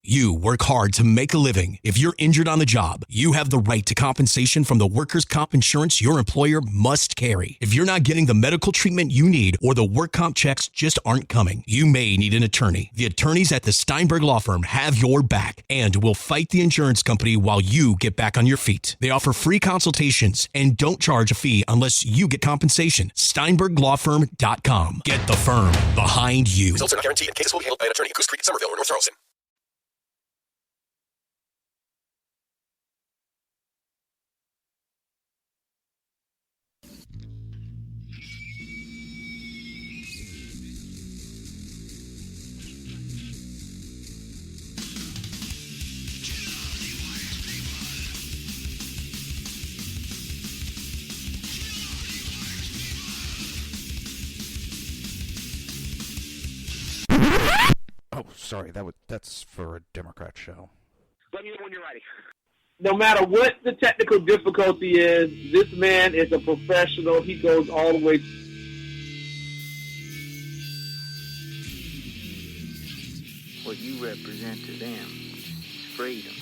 You work hard to make a living. If you're injured on the job, you have the right to compensation from the workers' comp insurance your employer must carry. If you're not getting the medical treatment you need or the work comp checks just aren't coming, you may need an attorney. The attorneys at the Steinberg Law Firm have your back and will fight the insurance company while you get back on your feet. They offer free consultations and don't charge a fee unless you get compensation. SteinbergLawFirm.com. Get the firm behind you. Results are not guaranteed. Cases will be handled by an attorney. Goose Creek, Somerville, or North Charleston. Oh, sorry. That's for a Democrat show. Let me know when you're ready. No matter what the technical difficulty is, this man is a professional. He goes all the way. What you represent to them is freedom.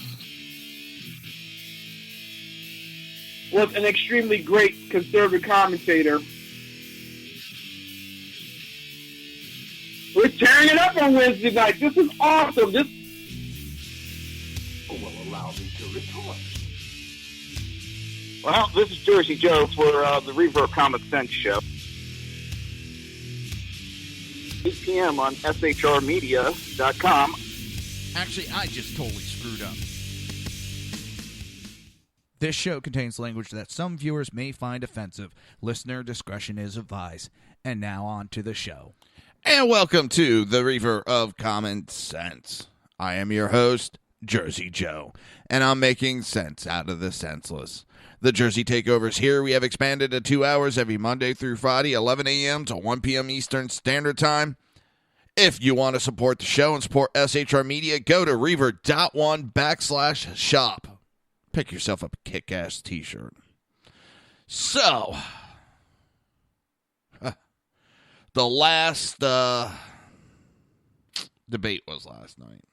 Was an extremely great conservative commentator. We're tearing it up on Wednesday night. This is awesome. This will allow me to retort. Well, this is Jersey Joe for the Reaver of Common Sense show. 8 p.m. on shrmedia.com. Actually, I just totally screwed up. This show contains language that some viewers may find offensive. Listener discretion is advised. And now on to the show. And welcome to the Reaver of Common Sense. I am your host, Jersey Joe, and I'm making sense out of the senseless. The Jersey Takeover's here. We have expanded to 2 hours every Monday through Friday, 11 a.m. to 1 p.m. Eastern Standard Time. If you want to support the show and support SHR Media, go to reaver.1/shop. Pick yourself up a kick-ass t-shirt. So, the last debate was last night.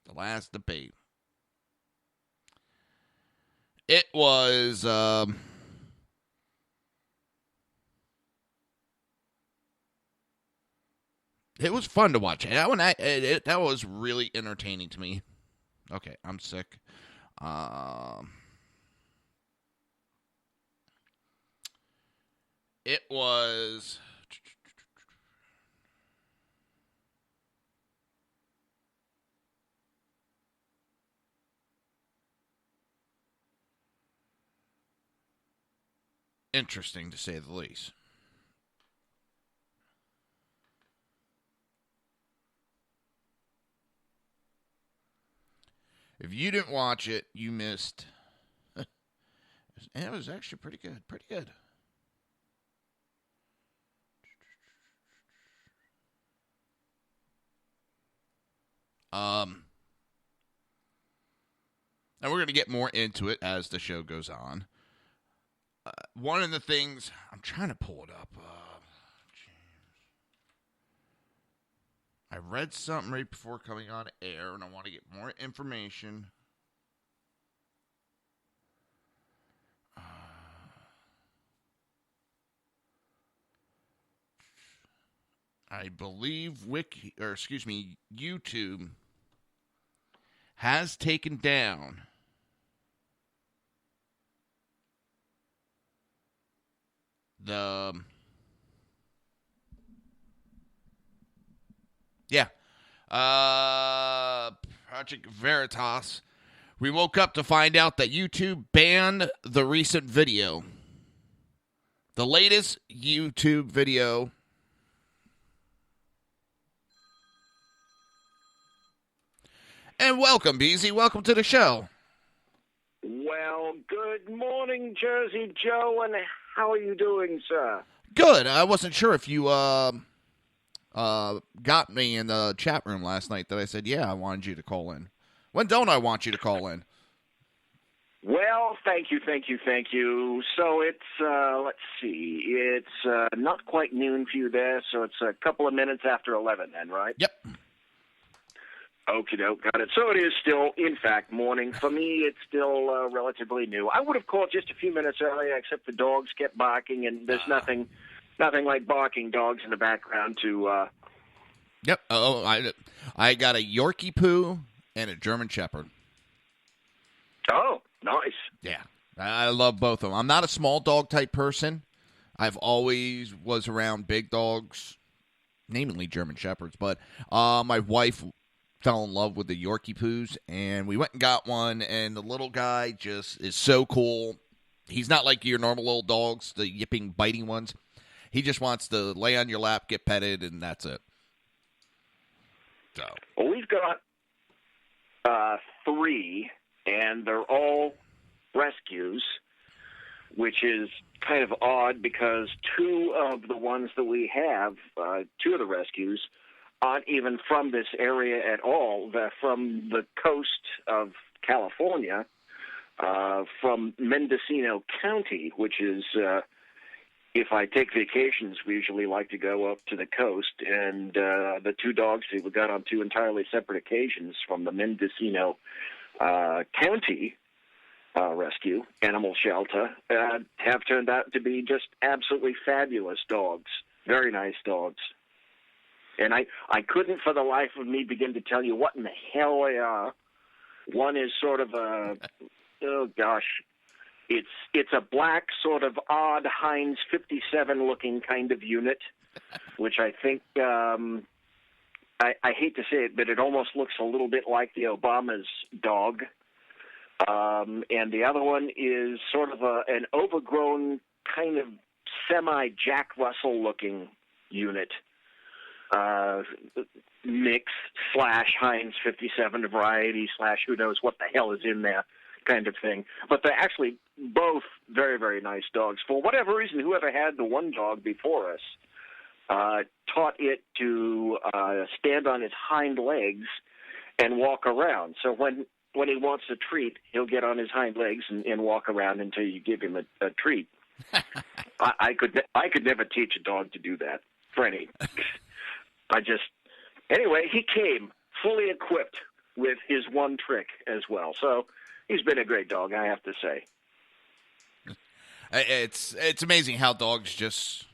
The last debate. It was it was fun to watch. That was really entertaining to me. Okay, I'm sick. It was interesting, to say the least. If you didn't watch it, you missed. It was actually pretty good. Pretty good. And we're going to get more into it as the show goes on. One of the things, I'm trying to pull it up. I read something right before coming on air, and I want to get more information. I believe YouTube has taken down the Project Veritas. We woke up to find out that YouTube banned the recent video. The latest YouTube video. And welcome, Beezy. Welcome to the show. Well, good morning, Jersey Joe, and how are you doing, sir? Good. I wasn't sure if you got me in the chat room last night that I said, yeah, I wanted you to call in. When don't I want you to call in? Well, thank you. So it's, let's see, it's not quite noon for you there, so it's a couple of minutes after 11 then, right? Yep. Okie doke, got it. So it is still, in fact, morning. For me, it's still relatively new. I would have called just a few minutes earlier, except the dogs kept barking, and there's nothing like barking dogs in the background to... Yep. Oh, I got a Yorkie Poo and a German Shepherd. Oh, nice. Yeah. I love both of them. I'm not a small dog type person. I've always was around big dogs, namely German Shepherds, but my wife fell in love with the Yorkie Poos, and we went and got one, and the little guy just is so cool. He's not like your normal little dogs, the yipping, biting ones. He just wants to lay on your lap, get petted, and that's it. So. Well, we've got 3, and they're all rescues, which is kind of odd because 2 of the ones that we have, 2 of the rescues, aren't even from this area at all. They're from the coast of California, from Mendocino County, which is, if I take vacations, we usually like to go up to the coast, and the 2 dogs that we got on 2 entirely separate occasions from the Mendocino County rescue animal shelter have turned out to be just absolutely fabulous dogs. Very nice dogs. And I couldn't for the life of me begin to tell you what in the hell they are. One is sort of a, oh gosh, it's a black sort of odd Heinz 57 looking kind of unit, which I think, I hate to say it, but it almost looks a little bit like the Obama's dog. And the other one is sort of an overgrown kind of semi-Jack Russell looking unit. Mix / Heinz 57 variety / who knows what the hell is in there kind of thing. But they're actually both very, very nice dogs. For whatever reason, whoever had the one dog before us taught it to stand on its hind legs and walk around. So when he wants a treat, he'll get on his hind legs and walk around until you give him a treat. I could never teach a dog to do that for any. Anyway, he came fully equipped with his one trick as well. So he's been a great dog, I have to say. It's amazing how dogs just...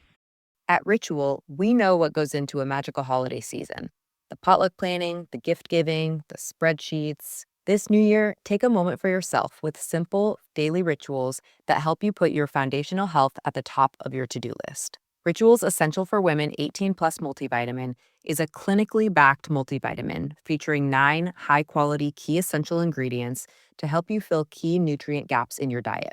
At Ritual, we know what goes into a magical holiday season. The potluck planning, the gift giving, the spreadsheets. This new year, take a moment for yourself with simple, daily rituals that help you put your foundational health at the top of your to-do list. Ritual's Essential for Women 18 Plus multivitamin is a clinically backed multivitamin featuring 9 high-quality key essential ingredients to help you fill key nutrient gaps in your diet.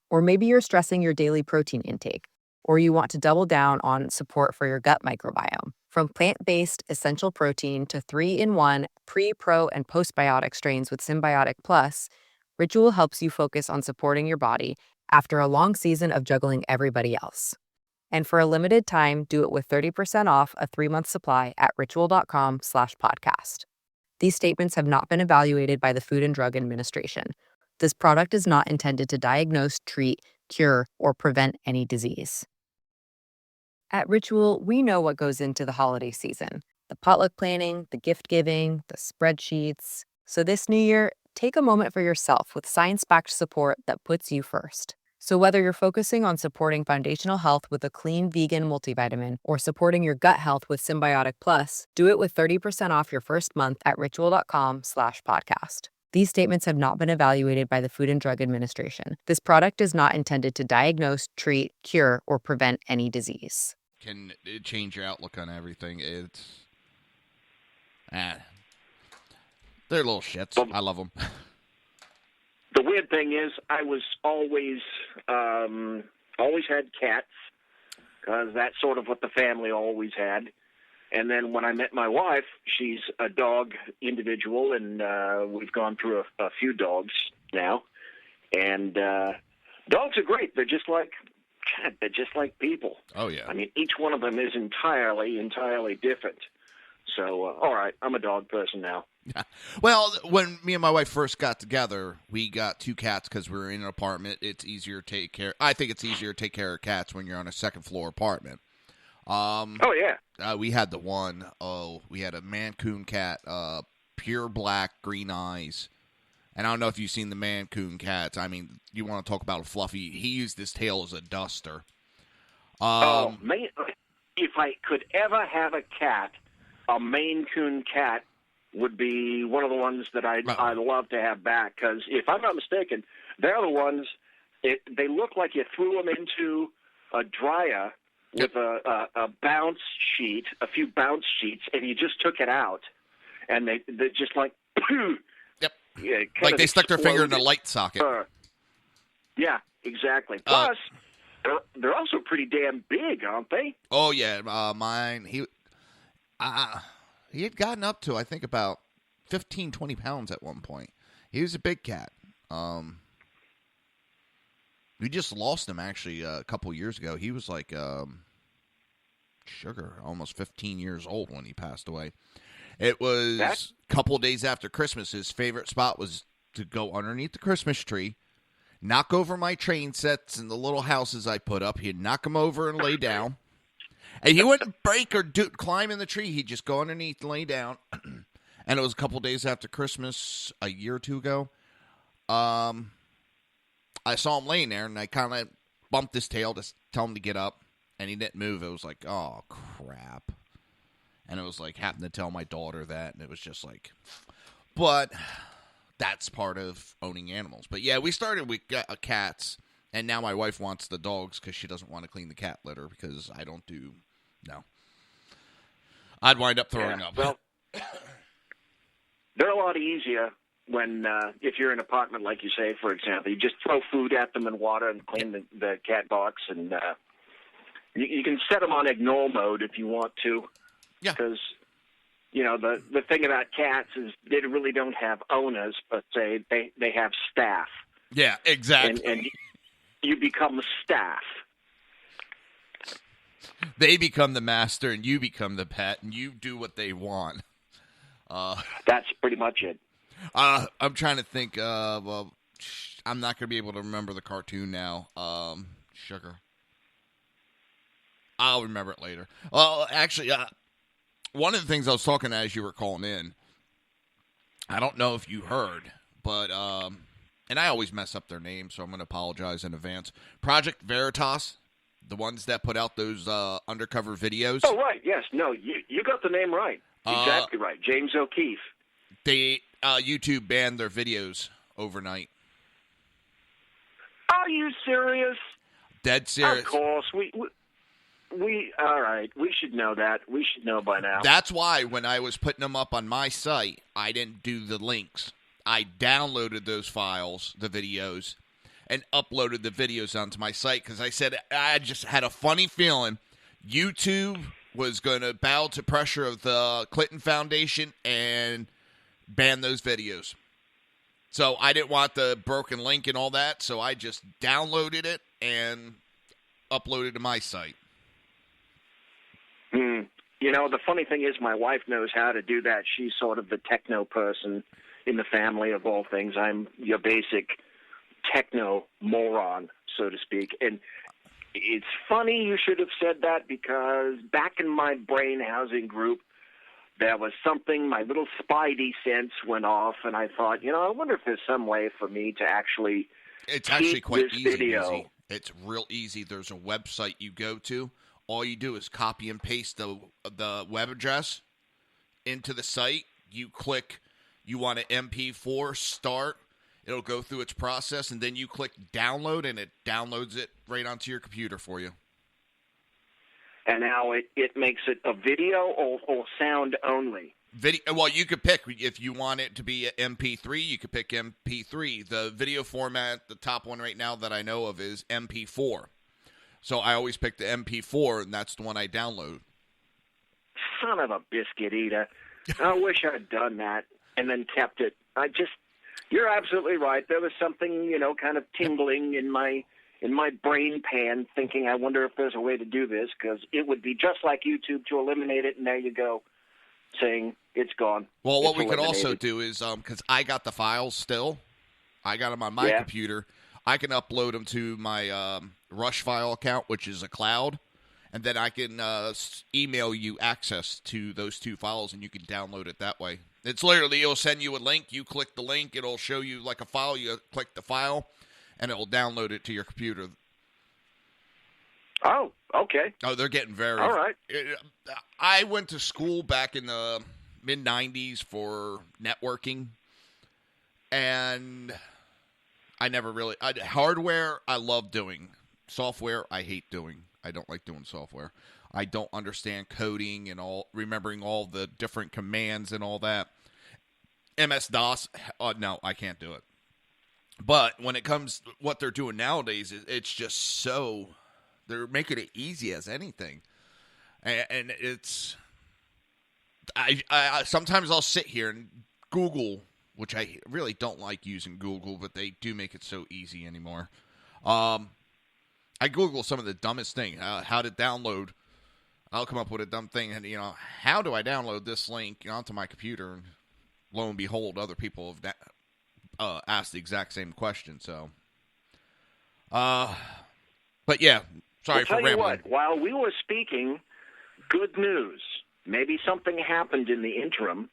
Or maybe you're stressing your daily protein intake, or you want to double down on support for your gut microbiome. From plant-based essential protein to 3-in-1 pre, pro, and postbiotic strains with Symbiotic Plus, Ritual helps you focus on supporting your body after a long season of juggling everybody else. And for a limited time, do it with 30% off a 3-month supply at ritual.com/podcast. These statements have not been evaluated by the Food and Drug Administration. This product is not intended to diagnose, treat, cure, or prevent any disease. At Ritual, we know what goes into the holiday season. The potluck planning, the gift giving, the spreadsheets. So this new year, take a moment for yourself with science-backed support that puts you first. So whether you're focusing on supporting foundational health with a clean vegan multivitamin or supporting your gut health with Symbiotic Plus, do it with 30% off your first month at ritual.com/podcast. These statements have not been evaluated by the Food and Drug Administration. This product is not intended to diagnose, treat, cure, or prevent any disease. Can it change your outlook on everything? They're little shits. I love them. The weird thing is, I was always had cats, because that's sort of what the family always had. And then when I met my wife, she's a dog individual, and we've gone through a few dogs now. And dogs are great. They're just like people. Oh, yeah. I mean, each one of them is entirely different. So, all right, I'm a dog person now. Well, when me and my wife first got together, we got 2 cats because we were in an apartment. It's easier to take care. I think it's easier to take care of cats when you're on a second-floor apartment. Oh, yeah. We had the one. Oh, we had a Mancoon cat, pure black, green eyes. And I don't know if you've seen the Mancoon cats. I mean, you want to talk about a fluffy. He used his tail as a duster. Man, if I could ever have a cat, a Maine Coon cat would be one of the ones that I'd love to have back. Because if I'm not mistaken, they're the ones, they look like you threw them into a dryer with a bounce sheet, a few bounce sheets, and you just took it out. And they're just like, yep. Yeah, like they stuck their finger in a light socket. Yeah, exactly. Plus, they're also pretty damn big, aren't they? Oh yeah, mine. He had gotten up to I think about 15, 20 pounds at one point. He was a big cat. We just lost him actually a couple years ago. He was like almost 15 years old when he passed away. It was a couple days after Christmas. His favorite spot was to go underneath the Christmas tree, knock over my train sets and the little houses I put up. He'd knock them over and lay down. And he wouldn't break or climb in the tree. He'd just go underneath and lay down. And it was a couple days after Christmas, a year or two ago. I saw him laying there, and I kind of bumped his tail to tell him to get up. And he didn't move. It was like, oh, crap. And it was like, happened to tell my daughter that. And it was just like, but that's part of owning animals. But yeah, we started with cats. And now my wife wants the dogs because she doesn't want to clean the cat litter because I don't do, no. I'd wind up throwing up. Well, they're a lot easier when, if you're in an apartment, like you say, for example, you just throw food at them and water and clean the cat box. And you can set them on ignore mode if you want to. Yeah. Because, you know, the thing about cats is they really don't have owners, but they have staff. Yeah, exactly. And you become staff. They become the master, and you become the pet, and you do what they want. That's pretty much it. I'm trying to think. Well, I'm not going to be able to remember the cartoon now. Sugar. I'll remember it later. Well, actually, one of the things I was talking as you were calling in, I don't know if you heard, but and I always mess up their names, so I'm going to apologize in advance. Project Veritas, the ones that put out those undercover videos. Oh, right, yes. No, you got the name right. Exactly right. James O'Keefe. They, YouTube banned their videos overnight. Are you serious? Dead serious. Of course. We all right. We should know that. We should know by now. That's why when I was putting them up on my site, I didn't do the links. I downloaded those files, the videos, and uploaded the videos onto my site because I said I just had a funny feeling YouTube was going to bow to pressure of the Clinton Foundation and ban those videos. So I didn't want the broken link and all that, so I just downloaded it and uploaded to my site. You know, the funny thing is my wife knows how to do that. She's sort of the techno person in the family of all things. I'm your basic techno moron, so to speak. And it's funny you should have said that because back in my brain housing group, there was something, my little spidey sense went off, and I thought, you know, I wonder if there's some way for me to actually It's actually quite this video. easy. It's real easy. There's a website you go to. All you do is copy and paste the web address into the site. You click, you want an MP4 start. It'll go through its process, and then you click download, and it downloads it right onto your computer for you. And now it makes it a video or sound only. Video. Well, you could pick. If you want it to be an MP3, you could pick MP3. The video format, the top one right now that I know of is MP4. So I always pick the MP4, and that's the one I download. Son of a biscuit eater. I wish I'd done that and then kept it. You're absolutely right. There was something, you know, kind of tingling in my brain pan thinking, I wonder if there's a way to do this because it would be just like YouTube to eliminate it, and there you go. saying it's gone. Well, what It's we could also eliminated. do is, because I got the files still, I got them on my Yeah. computer. I can upload them to my Rush file account, which is a cloud, and then I can email you access to those 2 files, and you can download it that way. It's literally, it'll send you a link. You click the link. It'll show you like a file. You click the file, and it will download it to your computer. Oh, okay. Oh, they're getting very... All right. I went to school back in the mid-'90s for networking, and I never really... hardware, I love doing. Software, I hate doing. I don't like doing software. I don't understand coding and remembering all the different commands and all that. MS-DOS, no, I can't do it. But when it comes to what they're doing nowadays, it's just so... They're making it easy as anything. And it's... I sometimes I'll sit here and Google, which I really don't like using Google, but they do make it so easy anymore. I Google some of the dumbest thing, how to download. I'll come up with a dumb thing, and how do I download this link onto my computer? And lo and behold, other people have asked the exact same question. So, but yeah, sorry I'll for tell you rambling. what, while we were speaking, good news. Maybe something happened in the interim,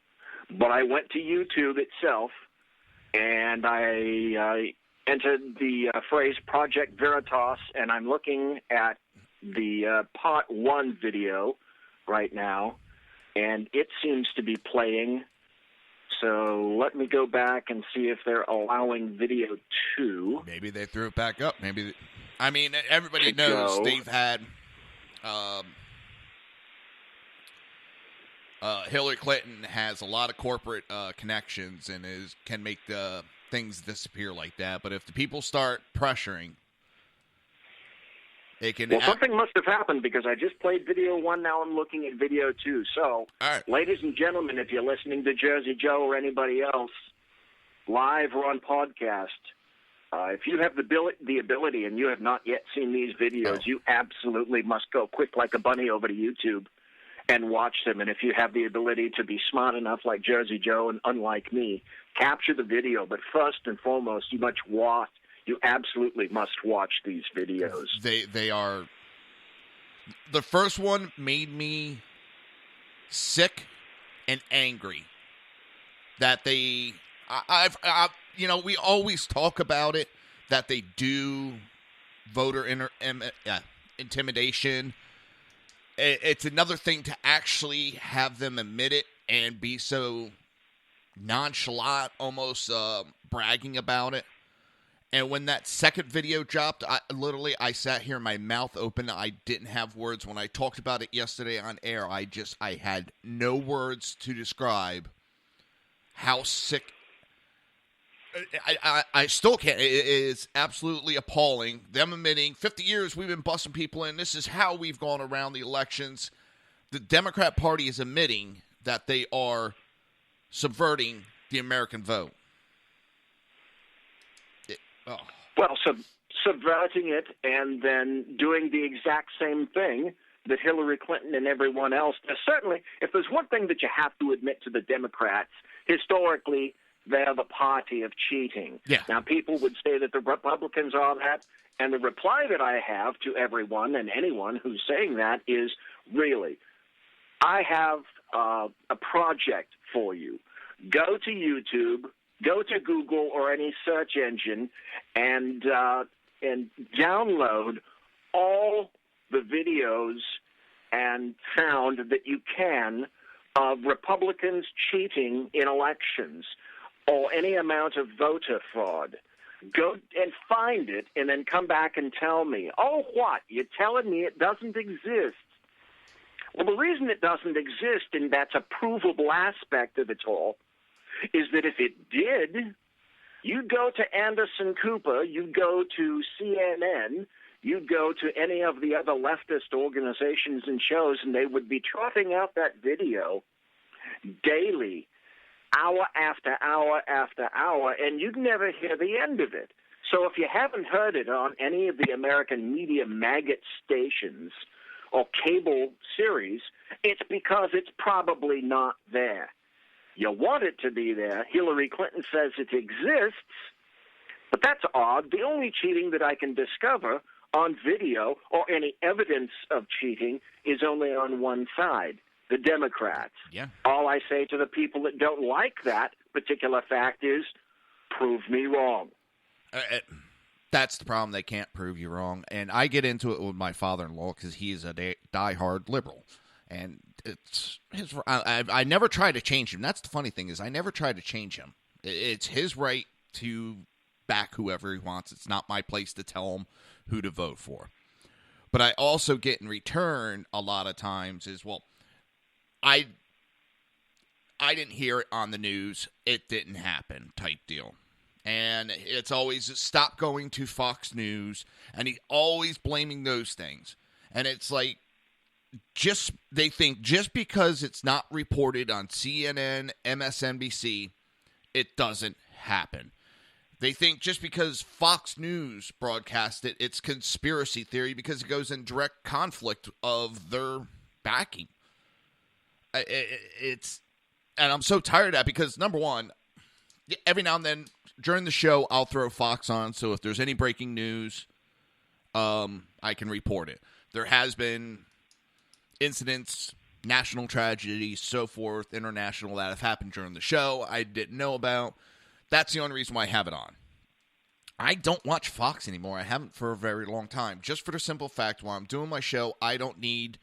but I went to YouTube itself, and I entered the phrase Project Veritas, and I'm looking at the Part 1 video right now, and it seems to be playing. So let me go back and see if they're allowing video 2. Maybe they threw it back up. Maybe, I mean, everybody To knows go. they've had Hillary Clinton has a lot of corporate connections and can make the things disappear like that. But if the people start pressuring, it can. Well, something must have happened because I just played video 1. Now I'm looking at video 2. So, All right. ladies and gentlemen, if you're listening to Jersey Joe or anybody else, live or on podcast, if you have the ability and you have not yet seen these videos, you absolutely must go quick like a bunny over to YouTube and watch them. And if you have the ability to be smart enough like Jersey Joe and unlike me, capture the video. But first and foremost, you absolutely must watch these videos. They are. The first one made me sick and angry that we always talk about it, that they do voter intimidation. It's another thing to actually have them admit it and be so nonchalant, almost bragging about it. And when that second video dropped, I sat here, my mouth open. I didn't have words. When I talked about it yesterday on air, I had no words to describe how sick. I still can't. It is absolutely appalling. Them admitting 50 years we've been busting people in. This is how we've gone around the elections. The Democrat Party is admitting that they are subverting the American vote. Well, subverting it and then doing the exact same thing that Hillary Clinton and everyone else does. Certainly, if there's one thing that you have to admit to the Democrats, historically, they're the party of cheating. Yeah. Now, people would say that the Republicans are that, and the reply that I have to everyone and anyone who's saying that is, really, I have a project for you. Go to YouTube, go to Google or any search engine, and download all the videos and sound that you can of Republicans cheating in elections or any amount of voter fraud. Go and find it and then come back and tell me, oh, what? You're telling me it doesn't exist? Well, the reason it doesn't exist, and that's a provable aspect of it all, is that if it did, you'd go to Anderson Cooper, you'd go to CNN, you'd go to any of the other leftist organizations and shows, and they would be trotting out that video daily, hour after hour after hour, and you'd never hear the end of it. So if you haven't heard it on any of the American media maggot stations or cable series, it's because it's probably not there. You want it to be there. Hillary Clinton says it exists, but that's odd. The only cheating that I can discover on video or any evidence of cheating is only on one side, the Democrats. Yeah. All I say to the people that don't like that particular fact is, prove me wrong. That's the problem. They can't prove you wrong. And I get into it with my father-in-law because he's a diehard liberal. And it's his. I never try to change him. That's the funny thing is I never try to change him. It's his right to back whoever he wants. It's not my place to tell him who to vote for. But I also get in return a lot of times is, well, I didn't hear it on the news. It didn't happen type deal. And it's always stop going to Fox News. And he's always blaming those things. And it's like, they think just because it's not reported on CNN, MSNBC, it doesn't happen. They think just because Fox News broadcast it, it's conspiracy theory because it goes in direct conflict of their backing. And I'm so tired of that because, number one, every now and then during the show, I'll throw Fox on, so if there's any breaking news, I can report it. There has been incidents, national tragedies, so forth, international, that have happened during the show I didn't know about. That's the only reason why I have it on. I don't watch Fox anymore. I haven't for a very long time. Just for the simple fact, while I'm doing my show, I don't need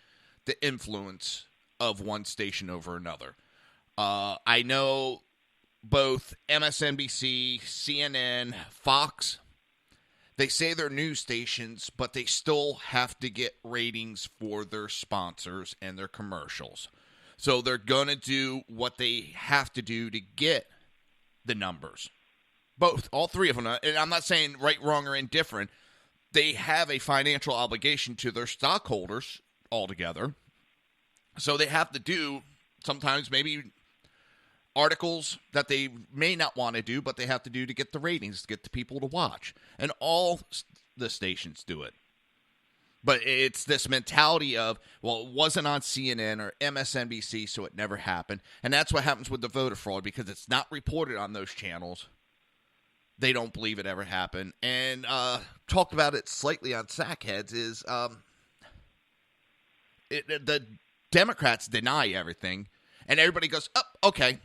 the influence of one station over another. I know both MSNBC, CNN, Fox, they say they're news stations, but they still have to get ratings for their sponsors and their commercials. So they're going to do what they have to do to get the numbers. Both, all three of them. And I'm not saying right, wrong, or indifferent. They have a financial obligation to their stockholders altogether. So they have to do sometimes maybe articles that they may not want to do, but they have to do to get the ratings, to get the people to watch. And all the stations do it. But it's this mentality of, well, it wasn't on CNN or MSNBC, so it never happened. And that's what happens with the voter fraud, because it's not reported on those channels. They don't believe it ever happened. And talked about it slightly on Sackheads is the Democrats deny everything, and everybody goes, oh, okay.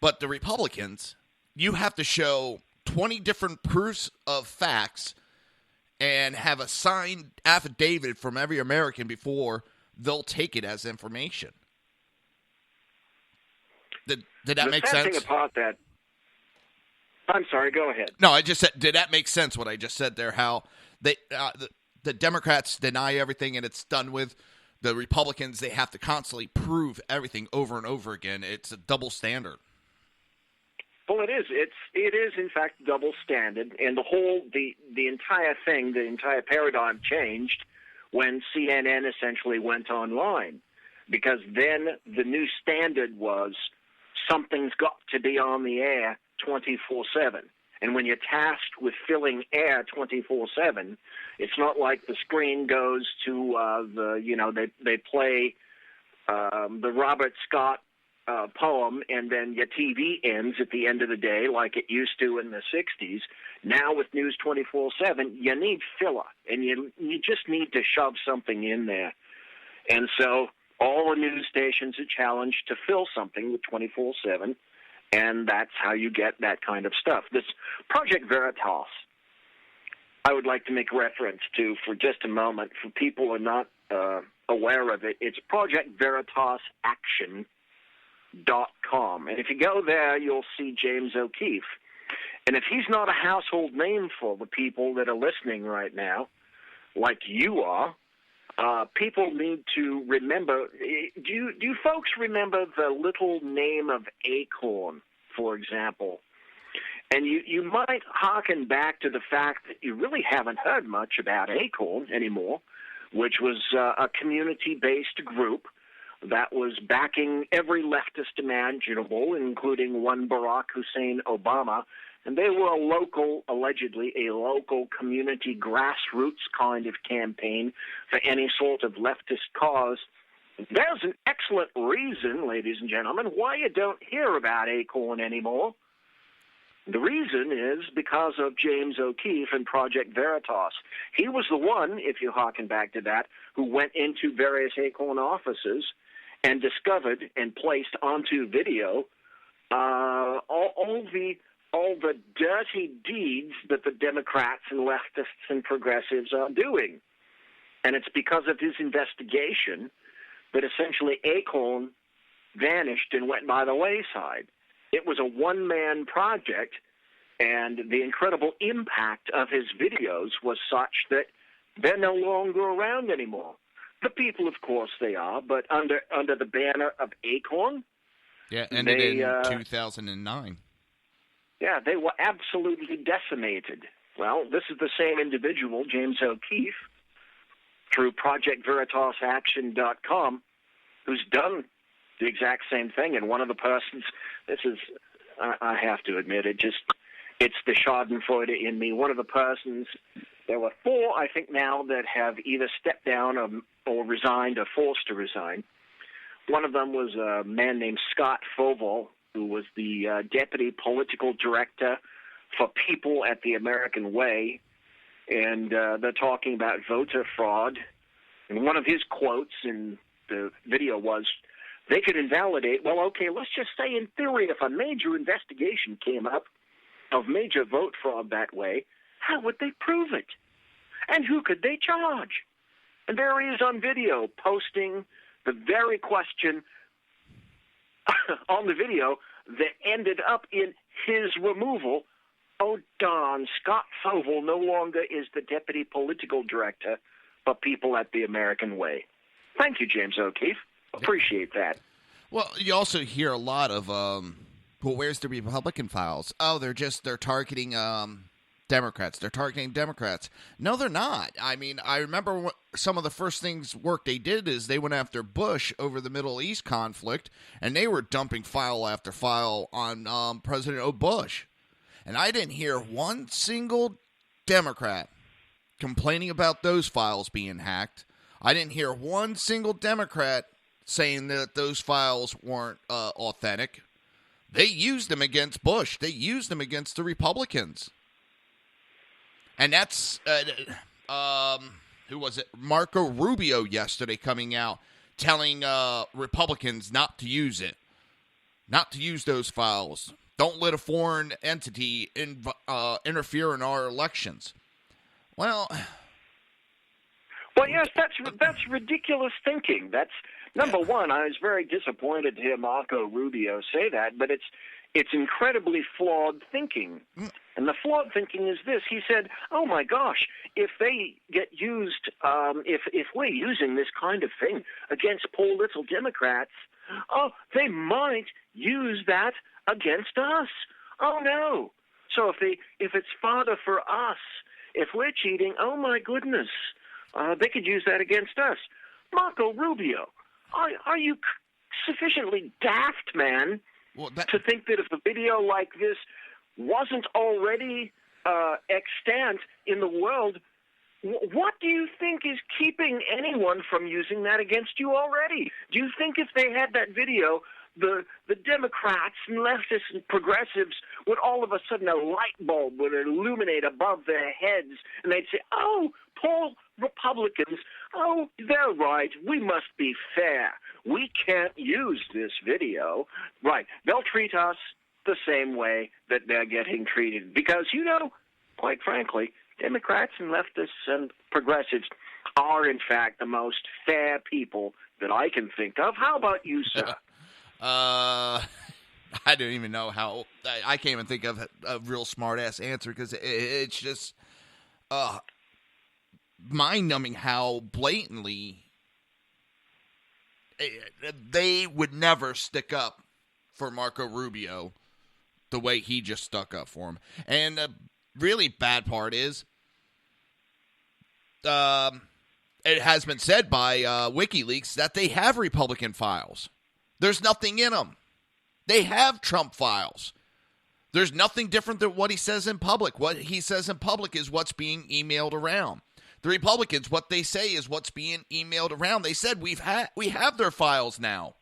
But the Republicans, you have to show 20 different proofs of facts and have a signed affidavit from every American before they'll take it as information. Did that make sense? The sad thing about that, I'm sorry, go ahead. No, I just said, did that make sense what I just said there? How they the Democrats deny everything and it's done with. The Republicans, they have to constantly prove everything over and over again. It's a double standard. Well, it is. It is in fact double standard, and the entire thing, the entire paradigm changed when CNN essentially went online, because then the new standard was something's got to be on the air 24/7. And when you're tasked with filling air 24/7, it's not like the screen goes to they play the Robert Scott poem, and then your TV ends at the end of the day like it used to in the 60s. Now with News 24/7, you need filler, and you just need to shove something in there. And so all the news stations are challenged to fill something with 24/7, and that's how you get that kind of stuff. This Project Veritas, I would like to make reference to for just a moment. For people who are not aware of it, it's ProjectVeritasAction.com. And if you go there, you'll see James O'Keefe. And if he's not a household name for the people that are listening right now, like you are, people need to remember. Do you folks remember the little name of Acorn, for example? And you might hearken back to the fact that you really haven't heard much about Acorn anymore, which was a community-based group that was backing every leftist imaginable, including one Barack Hussein Obama, and they were allegedly a local community grassroots kind of campaign for any sort of leftist cause. There's an excellent reason, ladies and gentlemen, why you don't hear about Acorn anymore. The reason is because of James O'Keefe and Project Veritas. He was the one, if you harken back to that, who went into various Acorn offices and discovered and placed onto video all the dirty deeds that the Democrats and leftists and progressives are doing. And it's because of his investigation that essentially Acorn vanished and went by the wayside. It was a one-man project, and the incredible impact of his videos was such that they're no longer around anymore. The people, of course, they are, but under the banner of Acorn. Yeah, ended in 2009. Yeah, they were absolutely decimated. Well, this is the same individual, James O'Keefe, through ProjectVeritasAction.com, who's done the exact same thing. And one of the persons, this is, I have to admit, it's the Schadenfreude in me. One of the persons, there were 4, I think now, that have either stepped down or resigned or forced to resign. One of them was a man named Scott Fovell, who was the deputy political director for People at the American Way. And they're talking about voter fraud. And one of his quotes in the video was, they could invalidate, well, okay, let's just say in theory, if a major investigation came up of major vote fraud that way, how would they prove it? And who could they charge? And there he is on video posting the very question on the video that ended up in his removal. Oh, darn, Scott Fovell no longer is the deputy political director for People at the American Way. Thank you, James O'Keefe. Appreciate that. Well, you also hear a lot of, well, where's the Republican files? Oh, they're targeting Democrats. They're targeting Democrats. No, they're not. I mean, I remember some of the first work they did is they went after Bush over the Middle East conflict, and they were dumping file after file on President Bush. And I didn't hear one single Democrat complaining about those files being hacked. I didn't hear one single Democrat saying that those files weren't authentic. They used them against Bush. They used them against the Republicans. And that's, who was it? Marco Rubio yesterday coming out telling Republicans not to use it. Not to use those files. Don't let a foreign entity interfere in our elections. Well, yes, that's ridiculous thinking. That's number one. I was very disappointed to hear Marco Rubio say that, but it's incredibly flawed thinking. And the flawed thinking is this: he said, "Oh my gosh, if they get used, if we're using this kind of thing against poor little Democrats, oh, they might use that against us. Oh no! So if it's fodder for us, if we're cheating, oh my goodness, they could use that against us." Marco Rubio, are you sufficiently daft, man, to think that if a video like this wasn't already extant in the world, what do you think is keeping anyone from using that against you already? Do you think if they had that video, the Democrats and leftists and progressives would all of a sudden, a light bulb would illuminate above their heads, and they'd say, oh, poor Republicans, oh, they're right, we must be fair. We can't use this video. Right, they'll treat us the same way that they're getting treated. Because, quite frankly, Democrats and leftists and progressives are, in fact, the most fair people that I can think of. How about you, sir? I don't even know how. I can't even think of a real smart-ass answer because it's just mind-numbing how blatantly they would never stick up for Marco Rubio the way he just stuck up for him. And the really bad part is it has been said by WikiLeaks that they have Republican files. There's nothing in them. They have Trump files. There's nothing different than what he says in public. What he says in public is what's being emailed around. The Republicans, what they say is what's being emailed around. They said we have their files now,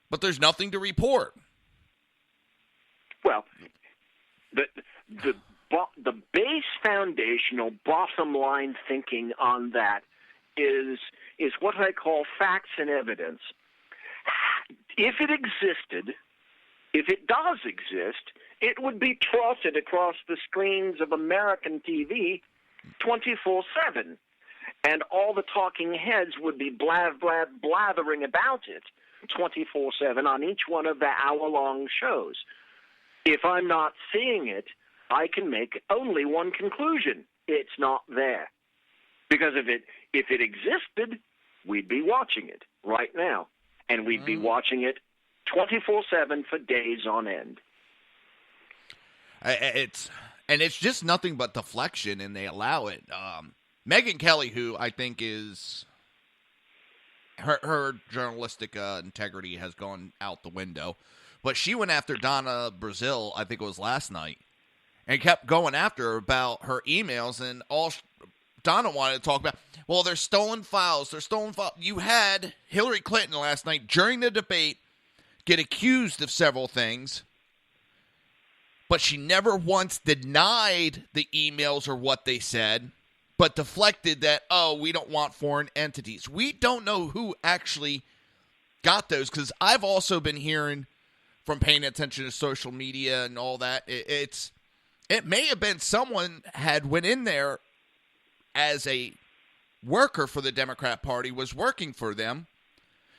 but there's nothing to report. Well, the base foundational bottom line thinking on that is what I call facts and evidence. If it existed, if it does exist, it would be trotted across the screens of American TV 24/7, and all the talking heads would be blathering about it 24/7 on each one of the hour-long shows. If I'm not seeing it, I can make only one conclusion: it's not there. Because if it existed, we'd be watching it right now, and we'd be watching it 24/7 for days on end. It's just nothing but deflection, and they allow it. Megyn Kelly, who I think is her journalistic integrity has gone out the window, but she went after Donna Brazile, I think it was last night, and kept going after her about her emails, and all Donna wanted to talk about, well, they're stolen files. You had Hillary Clinton last night during the debate get accused of several things, but she never once denied the emails or what they said, but deflected that, oh, we don't want foreign entities. We don't know who actually got those, because I've also been hearing from paying attention to social media and all that, it may have been someone had went in there as a worker for the Democrat Party, was working for them,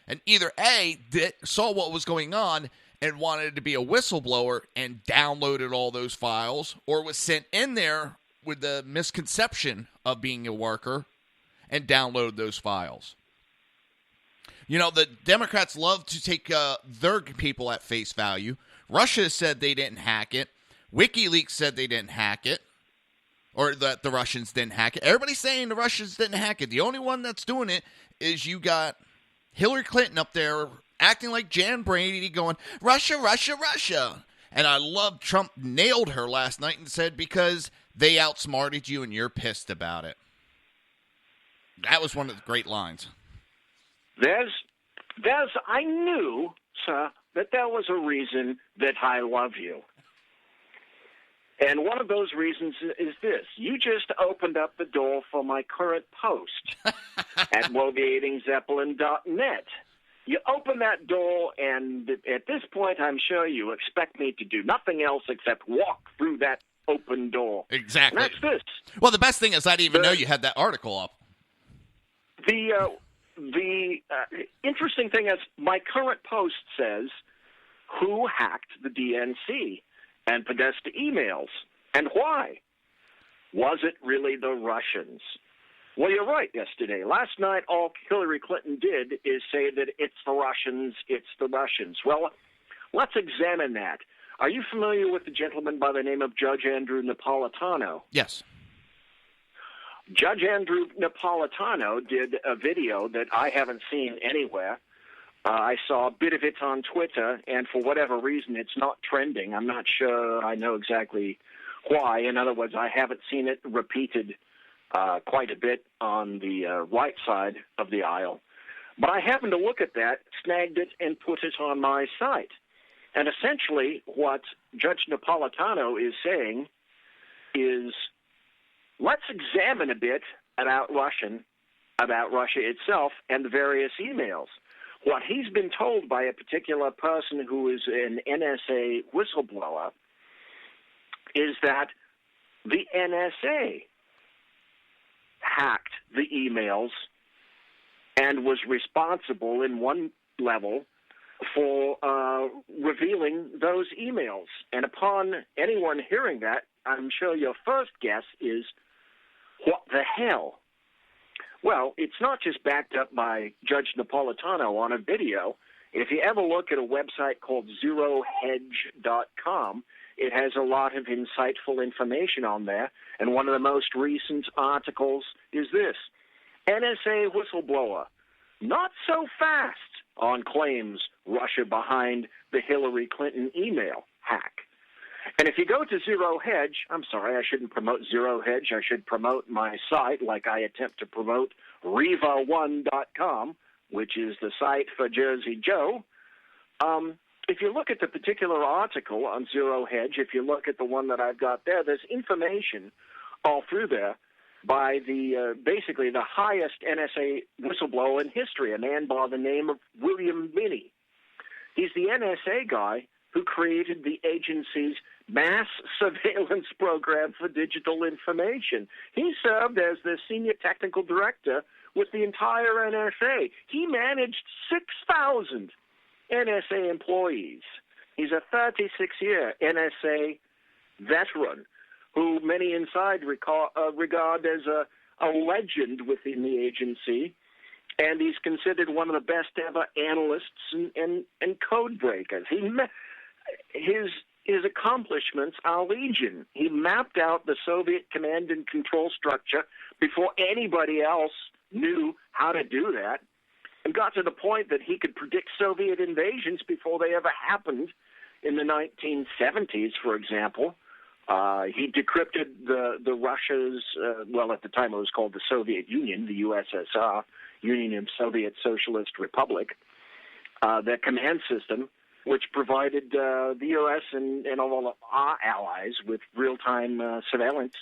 and either A, saw what was going on and wanted to be a whistleblower and downloaded all those files, or was sent in there with the misconception of being a worker and downloaded those files. You know, the Democrats love to take their people at face value. Russia said they didn't hack it. WikiLeaks said they didn't hack it, or that the Russians didn't hack it. Everybody's saying the Russians didn't hack it. The only one that's doing it is you got Hillary Clinton up there acting like Jan Brady, going, Russia, Russia, Russia. And I love Trump nailed her last night and said, because they outsmarted you and you're pissed about it. That was one of the great lines. I knew, sir, that there was a reason that I love you. And one of those reasons is this. You just opened up the door for my current post at bloviatingzeppelin.net. You open that door, and at this point, I'm sure you expect me to do nothing else except walk through that open door. Exactly. And that's this. Well, the best thing is I didn't even know you had that article up. The interesting thing is my current post says, who hacked the DNC and Podesta emails, and why? Was it really the Russians? Well, you're right yesterday. Last night, all Hillary Clinton did is say that it's the Russians, it's the Russians. Well, let's examine that. Are you familiar with the gentleman by the name of Judge Andrew Napolitano? Yes. Judge Andrew Napolitano did a video that I haven't seen anywhere. I saw a bit of it on Twitter, and for whatever reason, it's not trending. I'm not sure I know exactly why. In other words, I haven't seen it repeated quite a bit on the right side of the aisle. But I happened to look at that, snagged it, and put it on my site. And essentially what Judge Napolitano is saying is, let's examine a bit about Russia itself and the various emails. What he's been told by a particular person who is an NSA whistleblower is that the NSA hacked the emails and was responsible in one level for revealing those emails. And upon anyone hearing that, I'm sure your first guess is, what the hell? Well, it's not just backed up by Judge Napolitano on a video. If you ever look at a website called zerohedge.com, it has a lot of insightful information on there. And one of the most recent articles is this: NSA whistleblower, not so fast on claims Russia behind the Hillary Clinton email hack. And if you go to Zero Hedge, I'm sorry, I shouldn't promote Zero Hedge. I should promote my site like I attempt to promote Reaver1.com, which is the site for Jersey Joe. If you look at the particular article on Zero Hedge, if you look at the one that I've got there, there's information all through there by the basically the highest NSA whistleblower in history, a man by the name of William Binney. He's the NSA guy who created the agency's mass surveillance program for digital information. He served as the senior technical director with the entire NSA. He managed 6,000 NSA employees. He's a 36-year NSA veteran who many inside regard as a legend within the agency, and he's considered one of the best ever analysts and code breakers. His accomplishments are legion. He mapped out the Soviet command and control structure before anybody else knew how to do that, and got to the point that he could predict Soviet invasions before they ever happened in the 1970s, for example. He decrypted the Russia's, well, at the time it was called the Soviet Union, the USSR, Union of Soviet Socialist Republic, their command system, which provided the U.S. and all of our allies with real-time surveillance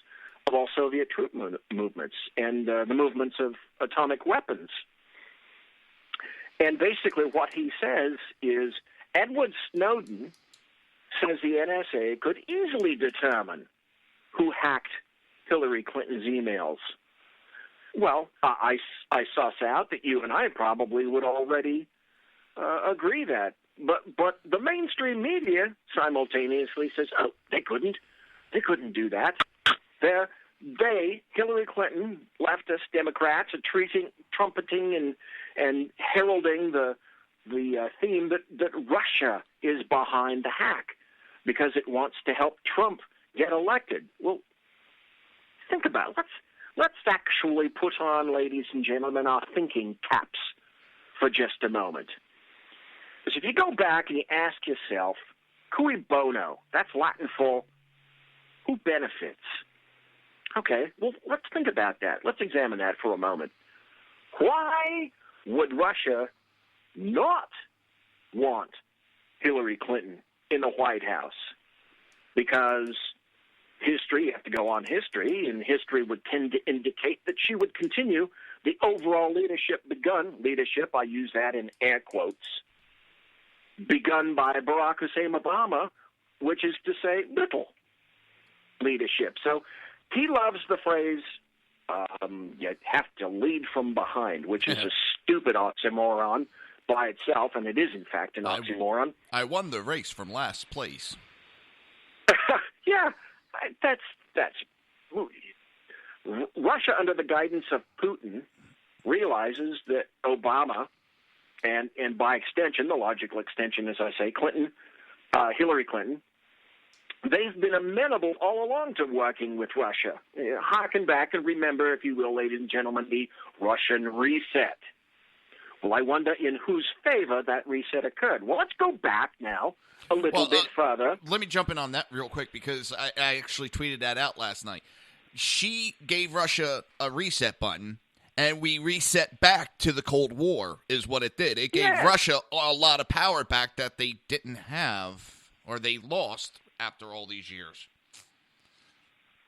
of all Soviet troop movements and the movements of atomic weapons. And basically what he says is Edward Snowden says the NSA could easily determine who hacked Hillary Clinton's emails. Well, I suss out that you and I probably would already agree that. But the mainstream media simultaneously says, oh, they couldn't do that. Hillary Clinton, leftist Democrats, are trumpeting and heralding the theme that Russia is behind the hack because it wants to help Trump get elected. Well, think about it. Let's actually put on, ladies and gentlemen, our thinking caps for just a moment. Because if you go back and you ask yourself, cui bono, that's Latin for who benefits. Okay, well, let's think about that. Let's examine that for a moment. Why would Russia not want Hillary Clinton in the White House? Because history, you have to go on history, and history would tend to indicate that she would continue the overall leadership, I use that in air quotes, begun by Barack Hussein Obama, which is to say little leadership. So he loves the phrase, you have to lead from behind, which is a stupid oxymoron by itself, and it is, in fact, an oxymoron. I won the race from last place. Yeah, that's Russia, under the guidance of Putin, realizes that Obama and by extension, the logical extension, as I say, Hillary Clinton, they've been amenable all along to working with Russia. Harken back and remember, if you will, ladies and gentlemen, the Russian reset. Well, I wonder in whose favor that reset occurred. Well, let's go back now a little bit further. Let me jump in on that real quick because I actually tweeted that out last night. She gave Russia a reset button, and we reset back to the Cold War is what it did. It gave Russia a lot of power back that they didn't have or they lost after all these years.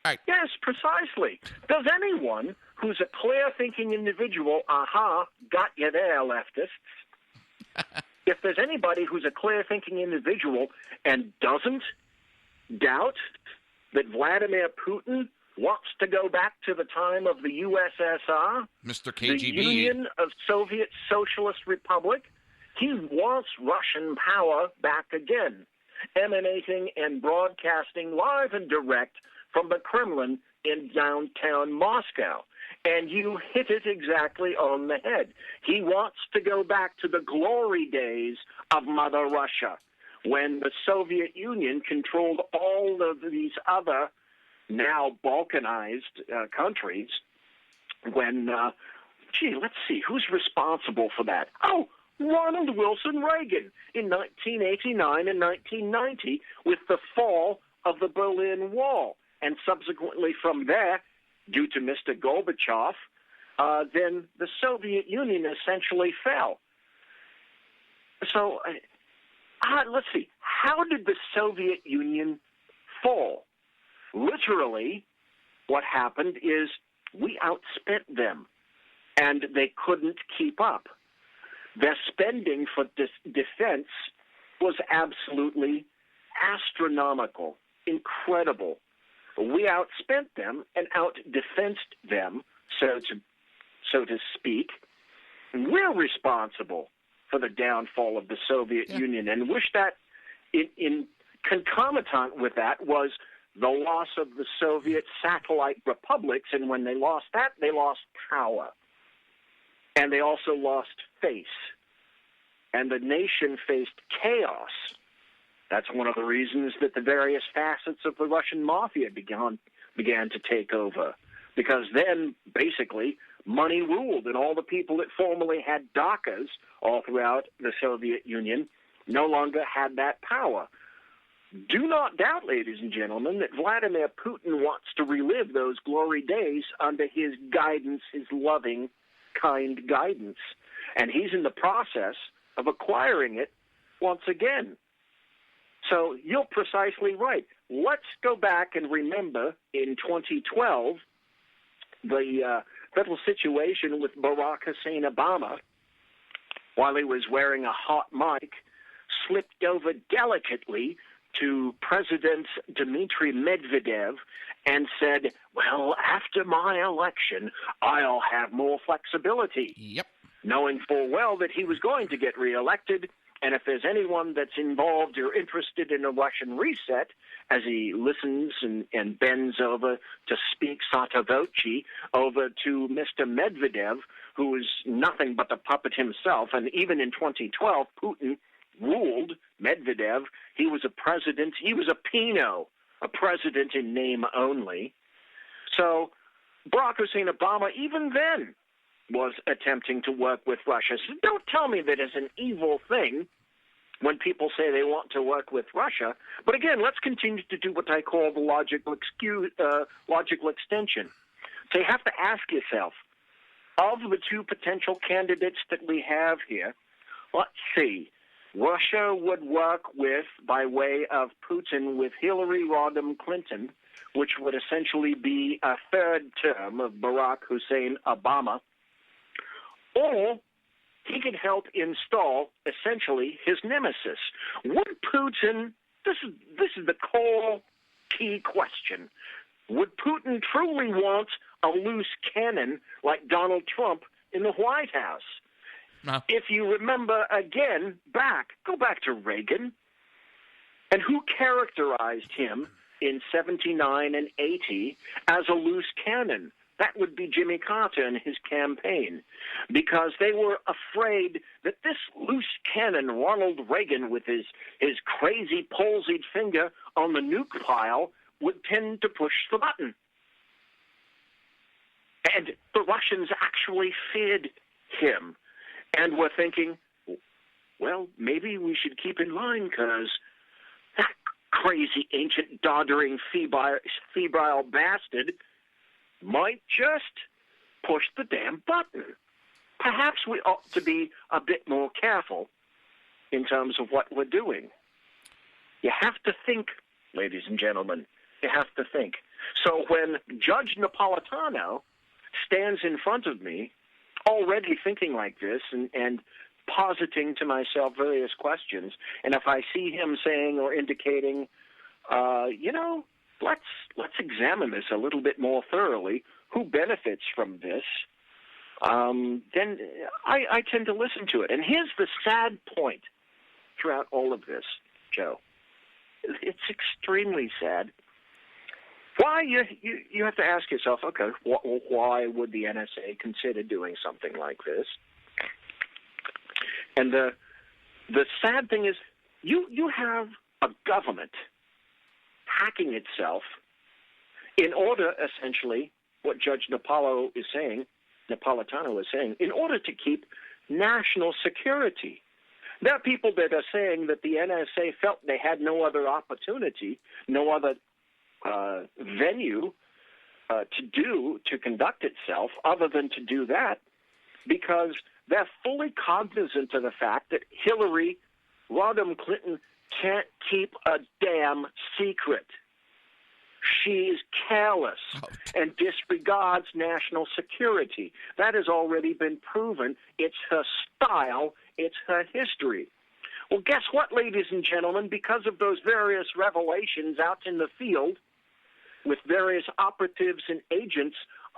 All right. Yes, precisely. Does anyone who's a clear-thinking individual, got you there, leftists, if there's anybody who's a clear-thinking individual and doesn't doubt that Vladimir Putin wants to go back to the time of the USSR, Mr. KGB, the Union of Soviet Socialist Republic, he wants Russian power back again, emanating and broadcasting live and direct from the Kremlin in downtown Moscow. And you hit it exactly on the head. He wants to go back to the glory days of Mother Russia, when the Soviet Union controlled all of these other now Balkanized countries. When, let's see, who's responsible for that? Oh, Ronald Wilson Reagan in 1989 and 1990 with the fall of the Berlin Wall. And subsequently from there, due to Mr. Gorbachev, then the Soviet Union essentially fell. So let's see. How did the Soviet Union fall? Literally, what happened is we outspent them, and they couldn't keep up. Their spending for defense was absolutely astronomical, incredible. We outspent them and out-defensed them, so to speak. We're responsible for the downfall of the Soviet Union, and wish that in concomitant with that was the loss of the Soviet satellite republics, and when they lost that, they lost power. And they also lost face. And the nation faced chaos. That's one of the reasons that the various facets of the Russian mafia began to take over. Because then, basically, money ruled, and all the people that formerly had dakhas all throughout the Soviet Union no longer had that power. Do not doubt, ladies and gentlemen, that Vladimir Putin wants to relive those glory days under his guidance, his loving, kind guidance. And he's in the process of acquiring it once again. So you're precisely right. Let's go back and remember in 2012 the little situation with Barack Hussein Obama, while he was wearing a hot mic, slipped over delicately to President Dmitry Medvedev and said, well, after my election, I'll have more flexibility. Yep. Knowing full well that he was going to get reelected, and if there's anyone that's involved or interested in a Russian reset, as he listens and bends over to speak sotto voce over to Mr. Medvedev, who is nothing but the puppet himself, and even in 2012, Putin ruled Medvedev. He was a president. He was a Pinot, a president in name only. So Barack Hussein Obama, even then, was attempting to work with Russia. So don't tell me that it's an evil thing when people say they want to work with Russia. But again, let's continue to do what I call the logical extension. So you have to ask yourself, of the two potential candidates that we have here, let's see, Russia would work with, by way of Putin, with Hillary Rodham Clinton, which would essentially be a third term of Barack Hussein Obama, or he could help install, essentially, his nemesis. Would Putin, this is the core key question, would Putin truly want a loose cannon like Donald Trump in the White House? No. If you remember again, go back to Reagan, and who characterized him in 79 and 80 as a loose cannon? That would be Jimmy Carter and his campaign, because they were afraid that this loose cannon, Ronald Reagan, with his crazy palsied finger on the nuke pile, would tend to push the button. And the Russians actually feared him and were thinking, well, maybe we should keep in line, because that crazy, ancient, doddering, febrile bastard might just push the damn button. Perhaps we ought to be a bit more careful in terms of what we're doing. You have to think, ladies and gentlemen. You have to think. So when Judge Napolitano stands in front of me, already thinking like this and positing to myself various questions, and if I see him saying or indicating, let's examine this a little bit more thoroughly, who benefits from this, then I tend to listen to it. And here's the sad point throughout all of this, Joe. It's extremely sad. Why you have to ask yourself, okay, why would the NSA consider doing something like this? And the sad thing is, you have a government hacking itself in order, essentially, what Judge Napolitano is saying, in order to keep national security. There are people that are saying that the NSA felt they had no other opportunity, no other venue to conduct itself other than to do that, because they're fully cognizant of the fact that Hillary Rodham Clinton can't keep a damn secret. She's careless and disregards national security. That has already been proven. It's her style. It's her history. Well, guess what, ladies and gentlemen? Because of those various revelations out in the field with various operatives and agents,